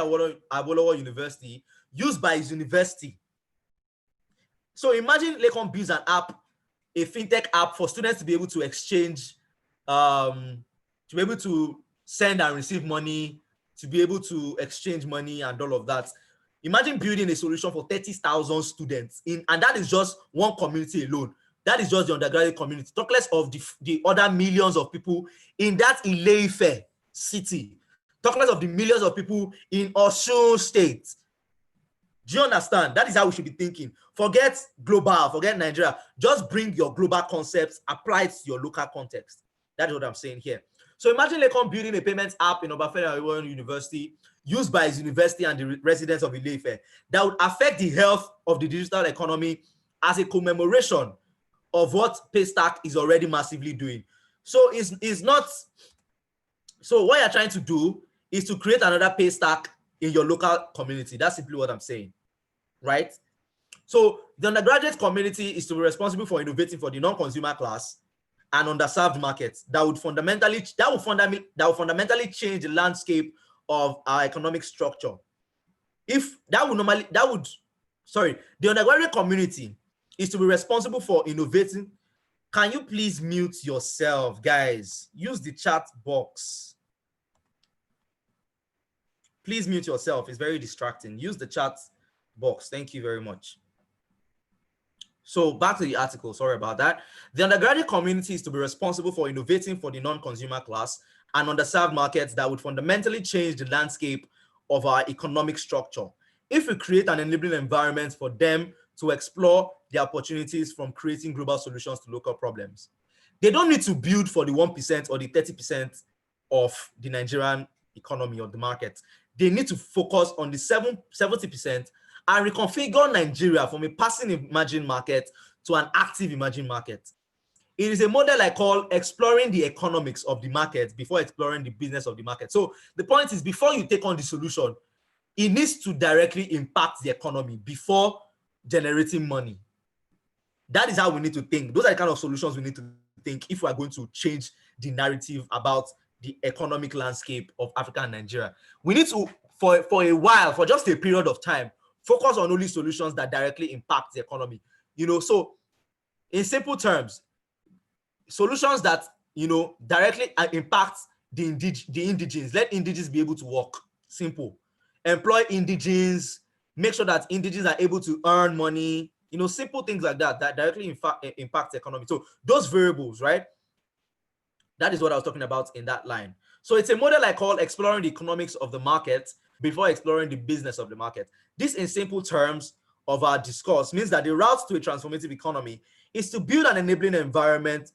Awolowo University used by his university. So imagine Lekon builds an app, a fintech app for students to be able to exchange, to be able to send and receive money, to be able to exchange money and all of that. Imagine building a solution for 30,000 students, and that is just one community alone. That is just the undergraduate community. Talk less of the other millions of people in that Ile-Ife city. Talk less of the millions of people in Osun State. Do you understand? That is how we should be thinking. Forget global, forget Nigeria. Just bring your global concepts, apply it to your local context. That is what I'm saying here. So imagine Lekon building a payments app in Obafemi Awolowo University used by his university and the residents of Ile-Ife that would affect the health of the digital economy as a commemoration of what Paystack is already massively doing. So it's not. So what you're trying to do is to create another Paystack in your local community. That's simply what I'm saying, right? So the undergraduate community is to be responsible for innovating for the non-consumer class and underserved markets that would fundamentally change the landscape of our economic structure. The undergraduate community is to be responsible for innovating. Can you please mute yourself, guys? Use the chat box. Please mute yourself. It's very distracting. Use the chat box. Thank you very much. So back to the article, sorry about that. The undergraduate community is to be responsible for innovating for the non-consumer class and underserved markets that would fundamentally change the landscape of our economic structure. If we create an enabling environment for them to explore the opportunities from creating global solutions to local problems. They don't need to build for the 1% or the 30% of the Nigerian economy or the market. They need to focus on the 70% and reconfigure Nigeria from a passing emerging market to an active emerging market. It is a model I call exploring the economics of the market before exploring the business of the market. So the point is, before you take on the solution, it needs to directly impact the economy before generating money. That is how we need to think. Those are the kind of solutions we need to think if we are going to change the narrative about the economic landscape of Africa and Nigeria. We need to, for a while, for just a period of time, focus on only solutions that directly impact the economy. So in simple terms, solutions that directly impact the indigenes. Let indigenes be able to work. Simple. Employ indigenes. Make sure that indigenes are able to earn money. Simple things like that directly impact the economy. So those variables, right? That is what I was talking about in that line. So it's a model I call exploring the economics of the market before exploring the business of the market. This, in simple terms of our discourse, means that the route to a transformative economy is to build an enabling environment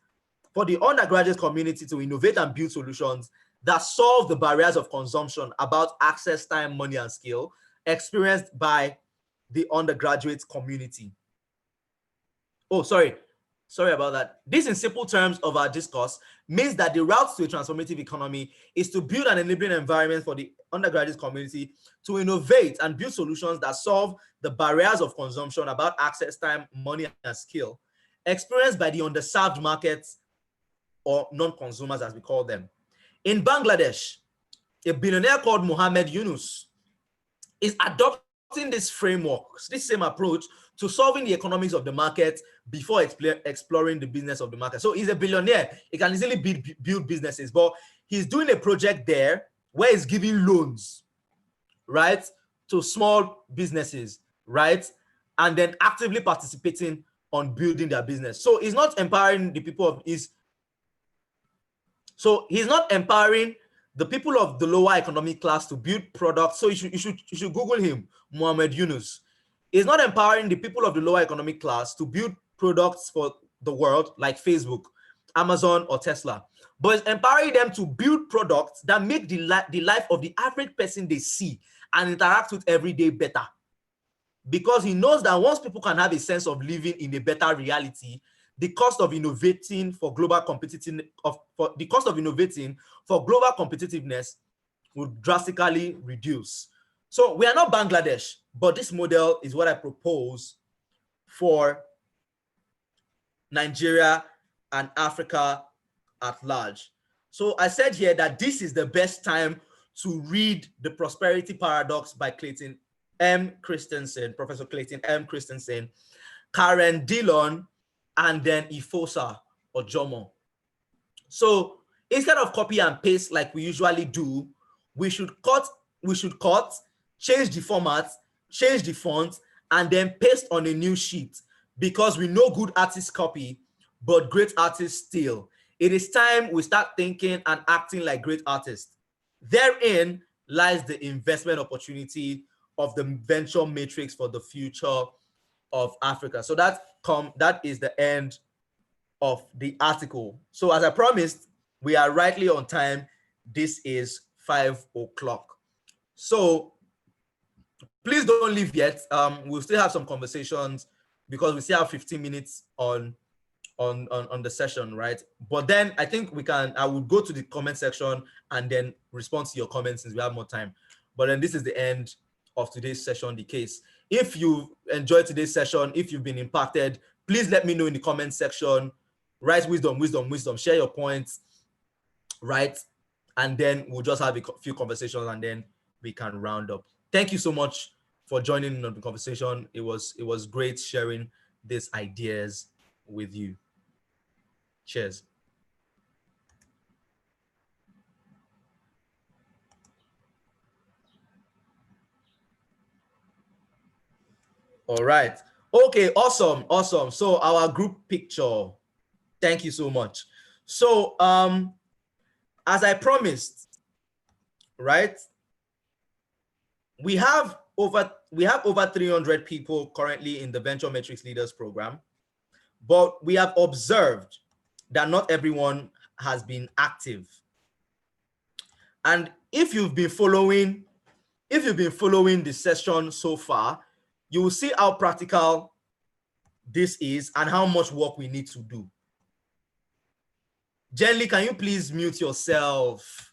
for the undergraduate community to innovate and build solutions that solve the barriers of consumption about access, time, money, and skill experienced by the undergraduate community. Oh, sorry about that. This, in simple terms of our discourse, means that the route to a transformative economy is to build an enabling environment for the undergraduate community to innovate and build solutions that solve the barriers of consumption about access, time, money, and skill experienced by the underserved markets, or non-consumers as we call them. In Bangladesh, a billionaire called Muhammad Yunus is adopting this framework, this same approach to solving the economics of the market before exploring the business of the market. So he's a billionaire. He can easily build businesses, but he's doing a project there where he's giving loans, right, to small businesses, right, and then actively participating on building their business. So he's not empowering the people of So he's not empowering the people of the lower economic class to build products. So you should Google him, Muhammad Yunus. He's not empowering the people of the lower economic class to build products for the world like Facebook, Amazon, or Tesla, but he's empowering them to build products that make the life of the average person they see and interact with every day better. Because he knows that once people can have a sense of living in a better reality, the cost of innovating for global competitiveness would drastically reduce. So we are not Bangladesh, but this model is what I propose for Nigeria and Africa at large. So I said here that this is the best time to read The Prosperity Paradox by Clayton M. Christensen, Professor Clayton M. Christensen, Karen Dillon, and then Ifosa or Jomo. So instead of copy and paste like we usually do, we should cut, change the format, change the font, and then paste on a new sheet, because we know good artists copy, but great artists steal. It is time we start thinking and acting like great artists. Therein lies the investment opportunity of the venture matrix for the future of Africa. So that is the end of the article. So as I promised, we are rightly on time. This is 5 o'clock. So please don't leave yet. We'll still have some conversations because we still have 15 minutes on the session, right? But then I think I would go to the comment section and then respond to your comments since we have more time. But then this is the end of today's session, the case. If you enjoyed today's session, if you've been impacted, please let me know in the comment section. Write wisdom, share your points, right? And then we'll just have a few conversations and then we can round up. Thank you so much for joining in on the conversation. It was great sharing these ideas with you. Cheers. All right. Okay, awesome. So our group picture. Thank you so much. So as I promised, right? We have over we have over 300 people currently in the Venture Metrics Leaders Program, but we have observed that not everyone has been active. And if you've been following the session so far, you will see how practical this is and how much work we need to do. Jenly, can you please mute yourself?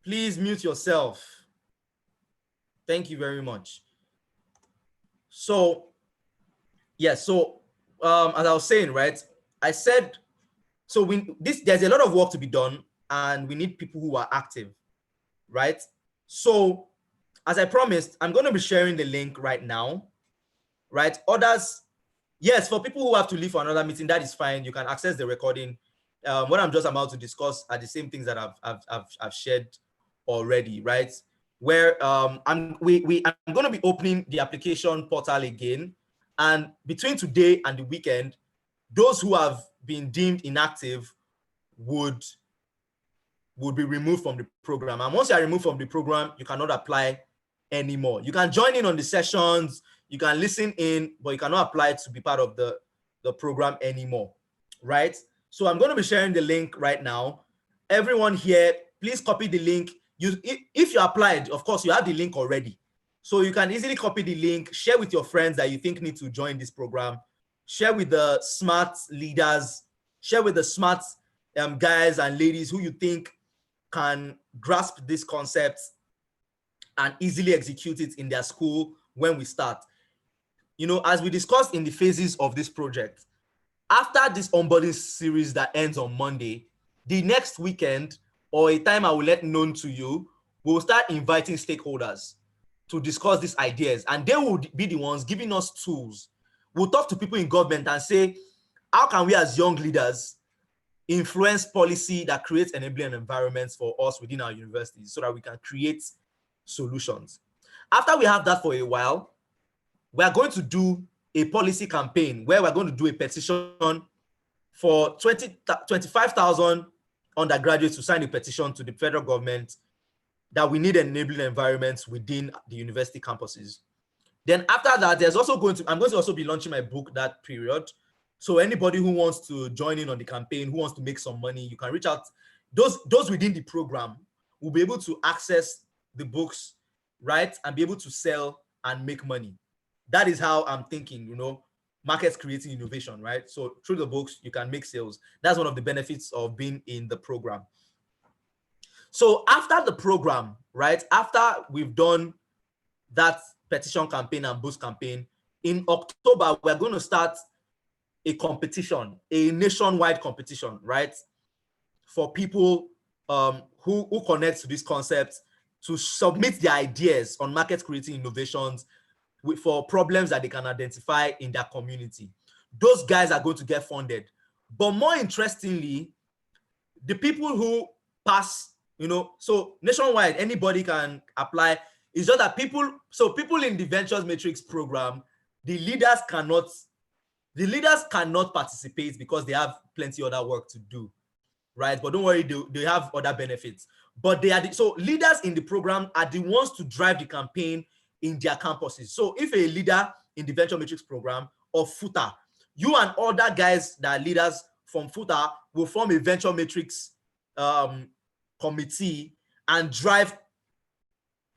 Please mute yourself. Thank you very much. So, yes, so as I was saying, right, I said, so there's a lot of work to be done and we need people who are active, right? So, as I promised, I'm going to be sharing the link right now, right? Others, yes, for people who have to leave for another meeting, that is fine. You can access the recording. What I'm just about to discuss are the same things that I've shared already, right? Where I'm going to be opening the application portal again, and between today and the weekend, those who have been deemed inactive would be removed from the program. And once you are removed from the program, you cannot apply anymore. You can join in on the sessions, you can listen in, but you cannot apply to be part of the program anymore, right? So I'm going to be sharing the link right now. Everyone here, please copy the link. If you applied, of course, you have the link already. So you can easily copy the link, share with your friends that you think need to join this program, share with the smart leaders, share with the smart guys and ladies who you think can grasp this concept and easily execute it in their school when we start. You know, as we discussed in the phases of this project, after this onboarding series that ends on Monday, the next weekend or a time I will let known to you, we'll start inviting stakeholders to discuss these ideas, and they will be the ones giving us tools. We'll talk to people in government and say, how can we as young leaders influence policy that creates enabling environments for us within our universities so that we can create solutions? After we have that for a while, we are going to do a policy campaign where we're going to do a petition for 25,000 undergraduates to sign a petition to the federal government that we need enabling environments within the university campuses. Then after that, I'm going to also be launching my book that period. So anybody who wants to join in on the campaign, who wants to make some money, you can reach out. Those within the program will be able to access the books, right, and be able to sell and make money. That is how I'm thinking, you know, markets creating innovation, right? So through the books, you can make sales. That's one of the benefits of being in the program. So after the program, right, after we've done that petition campaign and boost campaign, in October, we're going to start a competition, a nationwide competition, right, for people who connect to this concept to submit their ideas on market creating innovations for problems that they can identify in their community. Those guys are going to get funded. But more interestingly, the people who pass, you know, so nationwide, anybody can apply. It's just that people in the Ventures Matrix program, the leaders cannot participate because they have plenty other work to do, right? But don't worry, they have other benefits. But so leaders in the program are the ones to drive the campaign in their campuses. So if a leader in the Venture Matrix program or FUTA, you and other guys that are leaders from FUTA will form a Venture Matrix committee and drive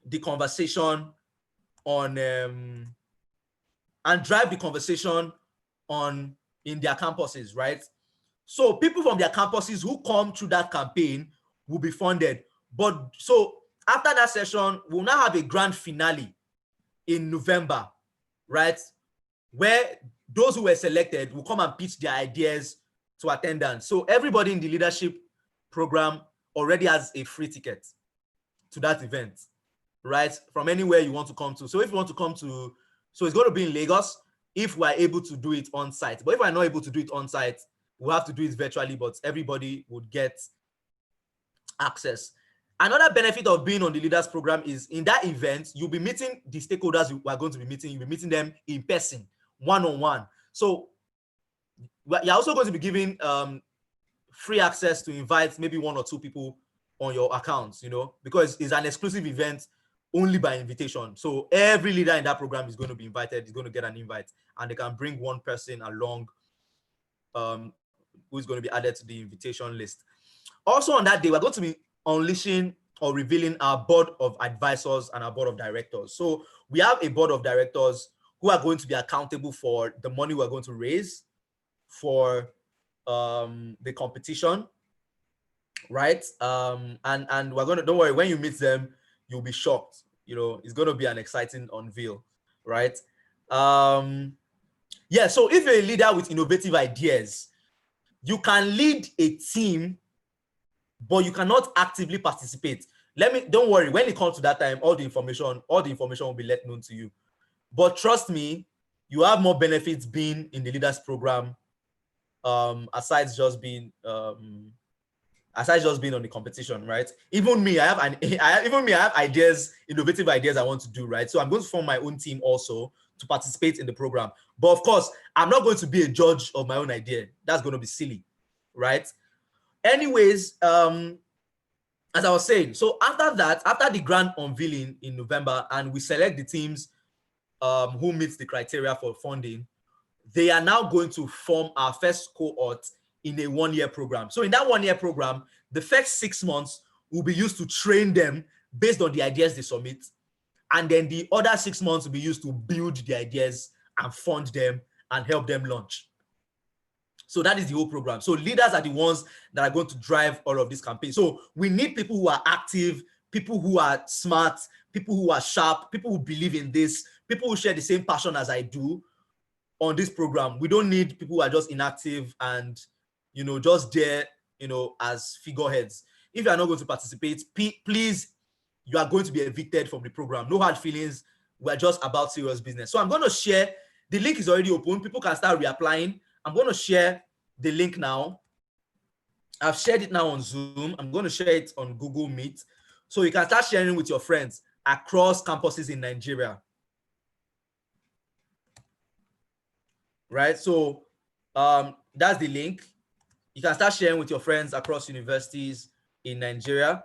the conversation on in their campuses, right? So people from their campuses who come through that campaign will be funded. But so after that session, we'll now have a grand finale in November, right? Where those who were selected will come and pitch their ideas to attendance. So everybody in the leadership program already has a free ticket to that event, right? From anywhere you want to come to. So if you want to come to, so it's going to be in Lagos if we're able to do it on site. But if we're not able to do it on site, we'll have to do it virtually, but everybody would get access. Another benefit of being on the leaders program is in that event, you'll be meeting the stakeholders you are going to be meeting. You'll be meeting them in person, one-on-one. So you're also going to be giving free access to invite maybe 1 or 2 people on your accounts, because it's an exclusive event only by invitation. So every leader in that program is going to be invited, is going to get an invite, and they can bring one person along who's going to be added to the invitation list. Also on that day, we're going to be unleashing or revealing our board of advisors and our board of directors. So we have a board of directors who are going to be accountable for the money we're going to raise for the competition, right? And we're going to, don't worry, when you meet them, you'll be shocked. It's going to be an exciting unveil, right? Yeah, so if you're a leader with innovative ideas, you can lead a team, but you cannot actively participate. Don't worry, when it comes to that time, all the information will be let known to you. But trust me, you have more benefits being in the leaders program, aside just being on the competition, right? Even me, I have ideas, innovative ideas I want to do, right? So I'm going to form my own team also to participate in the program. But of course, I'm not going to be a judge of my own idea. That's going to be silly, right? Anyways, as I was saying, so after the grand unveiling in November, and we select the teams who meets the criteria for funding, they are now going to form our first cohort in a 1-year program. So in that 1-year program, the first 6 months will be used to train them based on the ideas they submit. And then the other 6 months will be used to build the ideas and fund them and help them launch. So that is the whole program. So leaders are the ones that are going to drive all of this campaign. So we need people who are active, people who are smart, people who are sharp, people who believe in this, people who share the same passion as I do on this program. We don't need people who are just inactive and, just there, as figureheads. If you are not going to participate, please, you are going to be evicted from the program. No hard feelings. We're just about serious business. So I'm going to share, the link is already open. People can start reapplying. I'm going to share the link now. I've shared it now on Zoom. I'm going to share it on Google Meet. So you can start sharing with your friends across campuses in Nigeria. Right? So that's the link. You can start sharing with your friends across universities in Nigeria.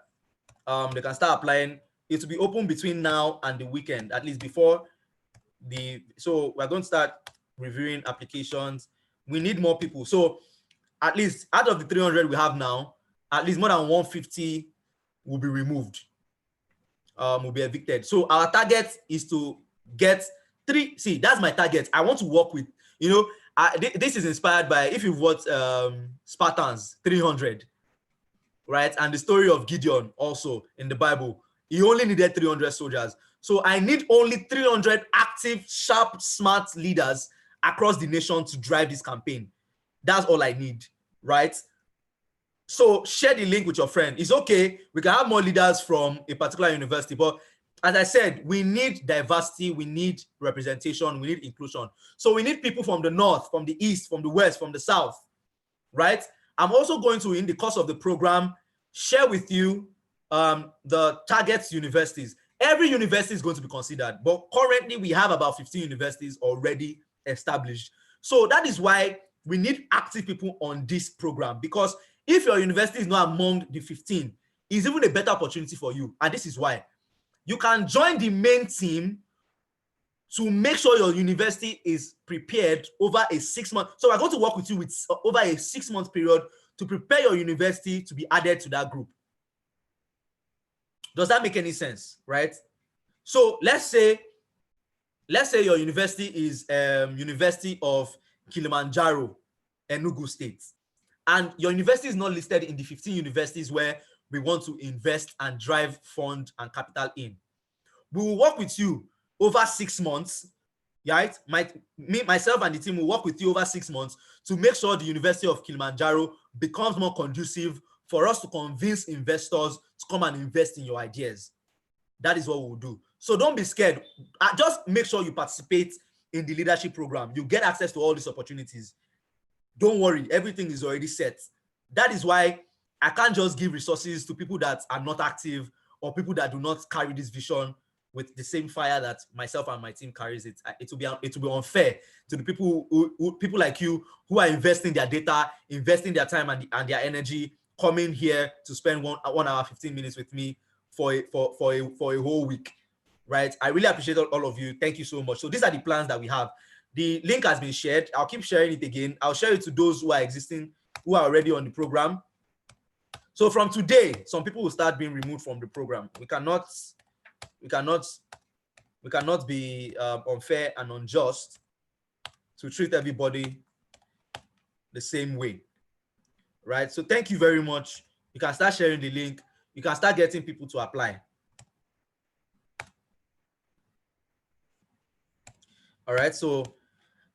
They can start applying. It will be open between now and the weekend, at least before so we're going to start reviewing applications. We need more people. So at least out of the 300 we have now, at least more than 150 will be removed, will be evicted. So our target is to get 3. See, that's my target. I want to work with, this is inspired by, if you've watched Spartans 300, right? And the story of Gideon also in the Bible, he only needed 300 soldiers. So I need only 300 active, sharp, smart leaders across the nation to drive this campaign. That's all I need, right? So share the link with your friend. It's okay. We can have more leaders from a particular university, but as I said, we need diversity, we need representation, we need inclusion. So we need people from the north, from the east, from the west, from the south, right? I'm also going to, in the course of the program, share with you the target universities. Every university is going to be considered, but currently we have about 15 universities already established. So that is why we need active people on this program, because if your university is not among the 15, it's even a better opportunity for you. And this is why. You can join the main team to make sure your university is prepared over a 6-month. So we're going to work with you with over a 6-month period to prepare your university to be added to that group. Does that make any sense, right? So let's say your university is University of Kilimanjaro, Enugu State, and your university is not listed in the 15 universities where we want to invest and drive fund and capital in. We will work with you over 6 months, right? Myself and the team will work with you over 6 months to make sure the University of Kilimanjaro becomes more conducive for us to convince investors to come and invest in your ideas. That is what we'll do. So don't be scared. Just make sure you participate in the leadership program. You get access to all these opportunities. Don't worry, everything is already set. That is why I can't just give resources to people that are not active or people that do not carry this vision with the same fire that myself and my team carries it. It will be unfair to the people like you who are investing their data, investing their time and their energy coming here to spend 1 hour 15 minutes with me for a whole week, right? I really appreciate all of you. Thank you so much. So these are the plans that we have. The link has been shared. I'll keep sharing it again. I'll share it to those who are existing, who are already on the program. So from today, some people will start being removed from the program. We cannot be unfair and unjust to treat everybody the same way, right? So thank you very much. You can start sharing the link. You can start getting people to apply. All right. So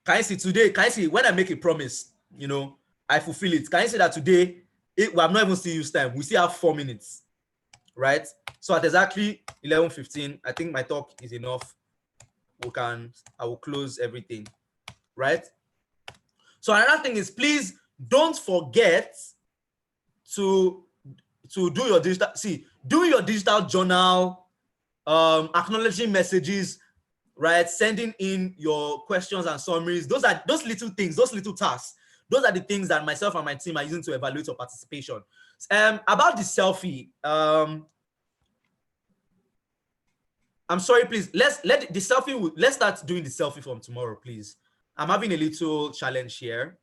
can you see today? Can you see when I make a promise, you know, I fulfill it? Can you see that today I'm not even still use time? We still have 4 minutes, right? So at exactly 11:15, I think my talk is enough. I will close everything, right? So another thing is, please don't forget to do your digital journal, acknowledging messages, right? Sending in your questions and summaries. Those little things, those little tasks. Those are the things that myself and my team are using to evaluate your participation. About the selfie, I'm sorry, please. Let's start doing the selfie from tomorrow, please. I'm having a little challenge here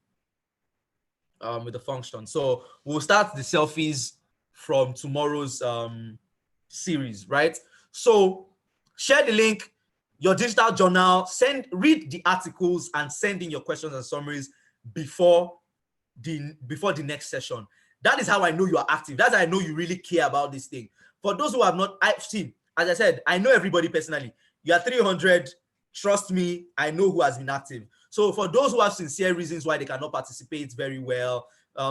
with the function. So we'll start the selfies from tomorrow's series, right? So share the link, your digital journal, read the articles and send in your questions and summaries before the next session. That is how I know you are active. That's how I know you really care about this thing. For those who have not, I've seen, as I said, I know everybody personally. You are 300. Trust me, I know who has been active. So for those who have sincere reasons why they cannot participate very well,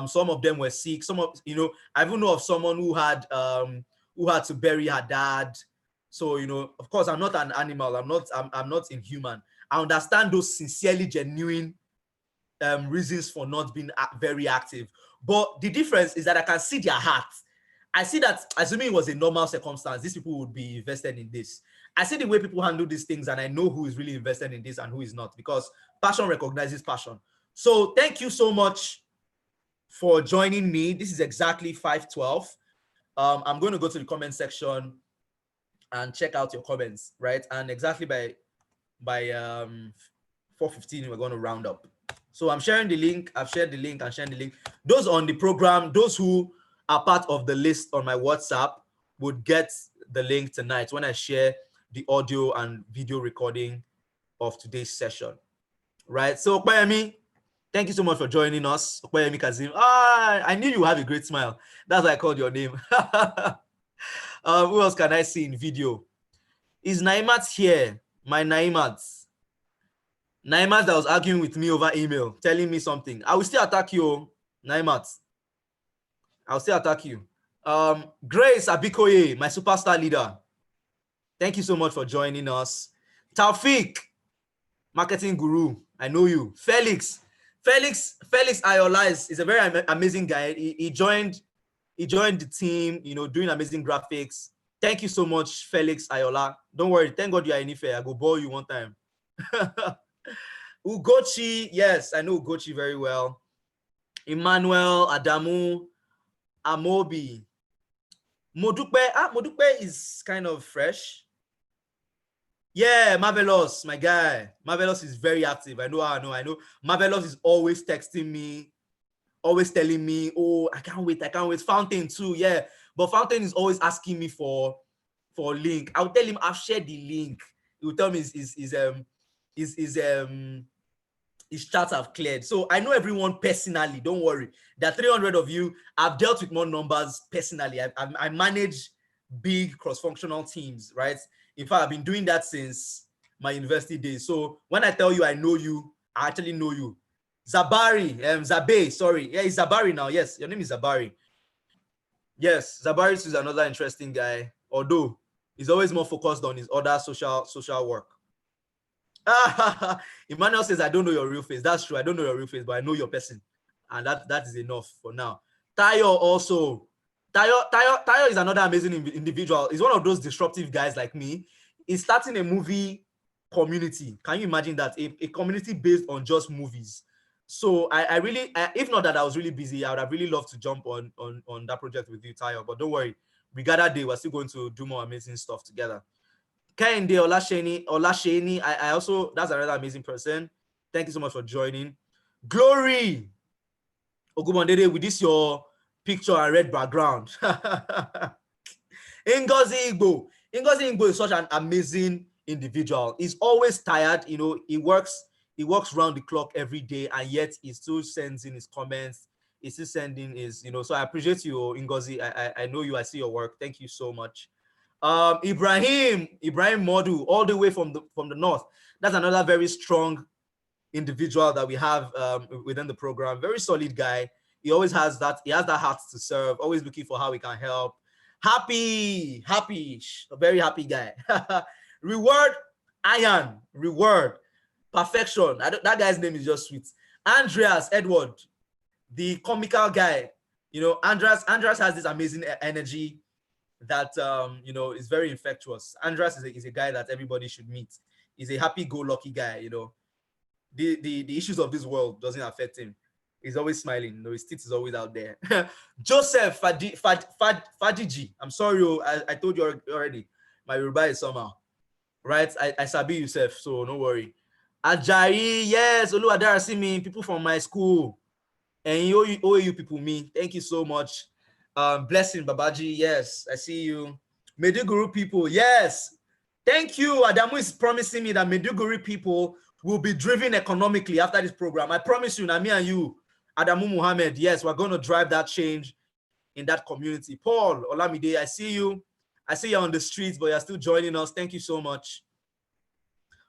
some of them were sick. I even know of someone who had to bury her dad. So, of course, I'm not an animal. I'm not inhuman. I understand those sincerely genuine reasons for not being very active. But the difference is that I can see their heart. I see that, assuming it was a normal circumstance, these people would be invested in this. I see the way people handle these things, and I know who is really invested in this and who is not, because passion recognizes passion. So thank you so much for joining me. This is exactly 5:12. I'm going to go to the comment section and check out your comments, right? And exactly by 4:15, we're going to round up. So I'm sharing the link. I've shared the link and sharing the link. Those on the program, those who are part of the list on my WhatsApp would get the link tonight when I share the audio and video recording of today's session, right? So Okpayemi, thank you so much for joining us. Okpayemi Kazim. I knew you have a great smile. That's why I called your name. Who else can I see in video? Is Naimat here? My Naimat that was arguing with me over email, telling me something. I will still attack you, Naimat. I'll still attack you. Grace Abikoye, my superstar leader. Thank you so much for joining us. Taufik, marketing guru. I know you. Felix Ayola is a very amazing guy. He joined the team, doing amazing graphics. Thank you so much, Felix Ayola. Don't worry. Thank God you are in Ife. I go ball you one time. Ugochi, yes, I know Ugochi very well. Emmanuel, Adamu, Amobi. Modupe is kind of fresh. Yeah, Marvelous, my guy. Marvelous is very active. I know. Marvelous is always texting me, always telling me, oh, I can't wait. Fountain too, yeah. But Fountain is always asking me for link. I'll tell him I've shared the link. He will tell me his chats have cleared. So I know everyone personally. Don't worry. There are 300 of you. I've dealt with more numbers personally. I manage big cross-functional teams, right? In fact, I've been doing that since my university days. So when I tell you I know you, I actually know you. Zabe, sorry. Yeah, it's Zabari now. Yes, your name is Zabari. Yes, Zabari is another interesting guy, although he's always more focused on his other social work. Emmanuel says, I don't know your real face. That's true. I don't know your real face, but I know your person. And that is enough for now. Tayo also. Tayo is another amazing individual. He's one of those disruptive guys like me. He's starting a movie community. Can you imagine that? A community based on just movies. So I really, if not that I was really busy, I would have really loved to jump on that project with you, Tayo. But don't worry, we got that day. We're still going to do more amazing stuff together. Kehinde Olasheni, I also, that's another amazing person. Thank you so much for joining. Glory Ogumondede, with this your picture and red background. Ngozi Igbo is such an amazing individual. He's always tired, you know. He works round the clock every day, and yet he still sends in his comments. He's still sending his, you know. So I appreciate you, Ngozi. I know you. I see your work. Thank you so much. Ibrahim Modu, all the way from the north. That's another very strong individual that we have within the program. Very solid guy. He always has that. He has that heart to serve. Always looking for how he can help. Happy, a very happy guy. Reward, perfection. That guy's name is just sweet. Andreas Edward, the comical guy. You know, Andreas has this amazing energy that you know, is very infectious. Andreas is a guy that everybody should meet. He's a happy-go-lucky guy. You know, the issues of this world doesn't affect him. He's always smiling. You know, his teeth is always out there. Joseph Fadiji. I'm sorry, I told you already. My Yoruba is somehow. Right? I sabi Yusuf, so no worry. Ajayi, yes, Oluwadara, see me, people from my school. And you people, me. Thank you so much. Blessing Babaji, yes, I see you. Meduguri people, yes. Thank you. Adamu is promising me that Meduguri people will be driven economically after this program. I promise you, Nami and you, Adamu Muhammad, yes, we're going to drive that change in that community. Paul Olamide, I see you. I see you on the streets, but you're still joining us. Thank you so much.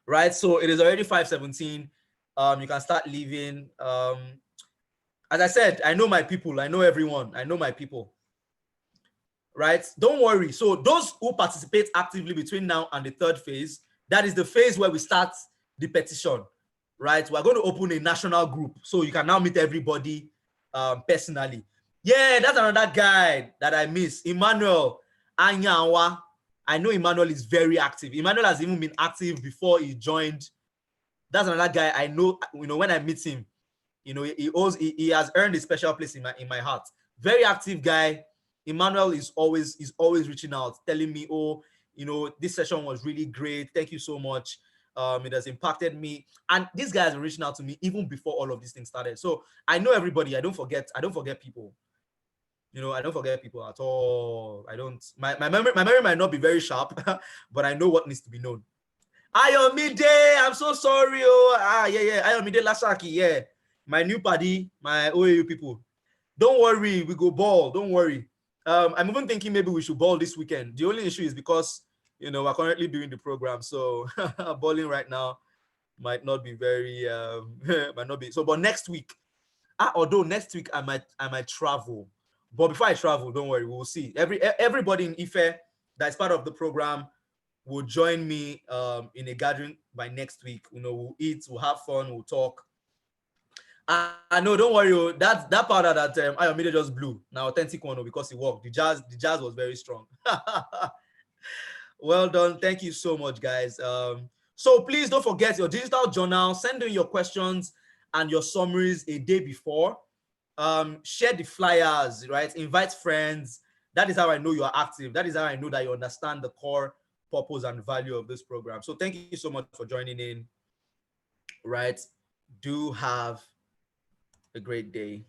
Right, so it is already 5:17. You can start leaving. As I said, I know my people. I know everyone. I know my people. Right, don't worry. So those who participate actively between now and the third phase, that is the phase where we start the petition. Right, we're going to open a national group, so you can now meet everybody personally. Yeah, that's another guy that I miss, Emmanuel Anyanwa. I know Emmanuel is very active. Emmanuel has even been active before he joined. That's another guy I know. You know, when I meet him, you know, he has earned a special place in my heart. Very active guy. Emmanuel is always reaching out, telling me, oh, you know, this session was really great. Thank you so much. It has impacted me. And this guy has been reaching out to me even before all of these things started. So I know everybody. I don't forget people. You know, I don't forget people at all. I don't. My memory might not be very sharp, but I know what needs to be known. Ayomide, I'm so sorry. Oh, yeah. Ayomide Lasaki, yeah. My new party, my OAU people. Don't worry, we go ball. Don't worry. I'm even thinking maybe we should ball this weekend. The only issue is because, you know, we're currently doing the program, so balling right now might not be very might not be so. But next week, although next week I might travel. But before I travel, don't worry, we'll see. Everybody in Ife that is part of the program will join me in a gathering by next week. You know, we'll eat, we'll have fun, we'll talk. I know, don't worry. That powder that Ayomide just blew, now authentic one because it worked. The jazz was very strong. Well done. Thank you so much, guys. So please don't forget your digital journal. Send in your questions and your summaries a day before. Share the flyers, right? Invite friends. That is how I know you are active. That is how I know that you understand the core purpose and value of this program. So thank you so much for joining in, right? Do have a great day.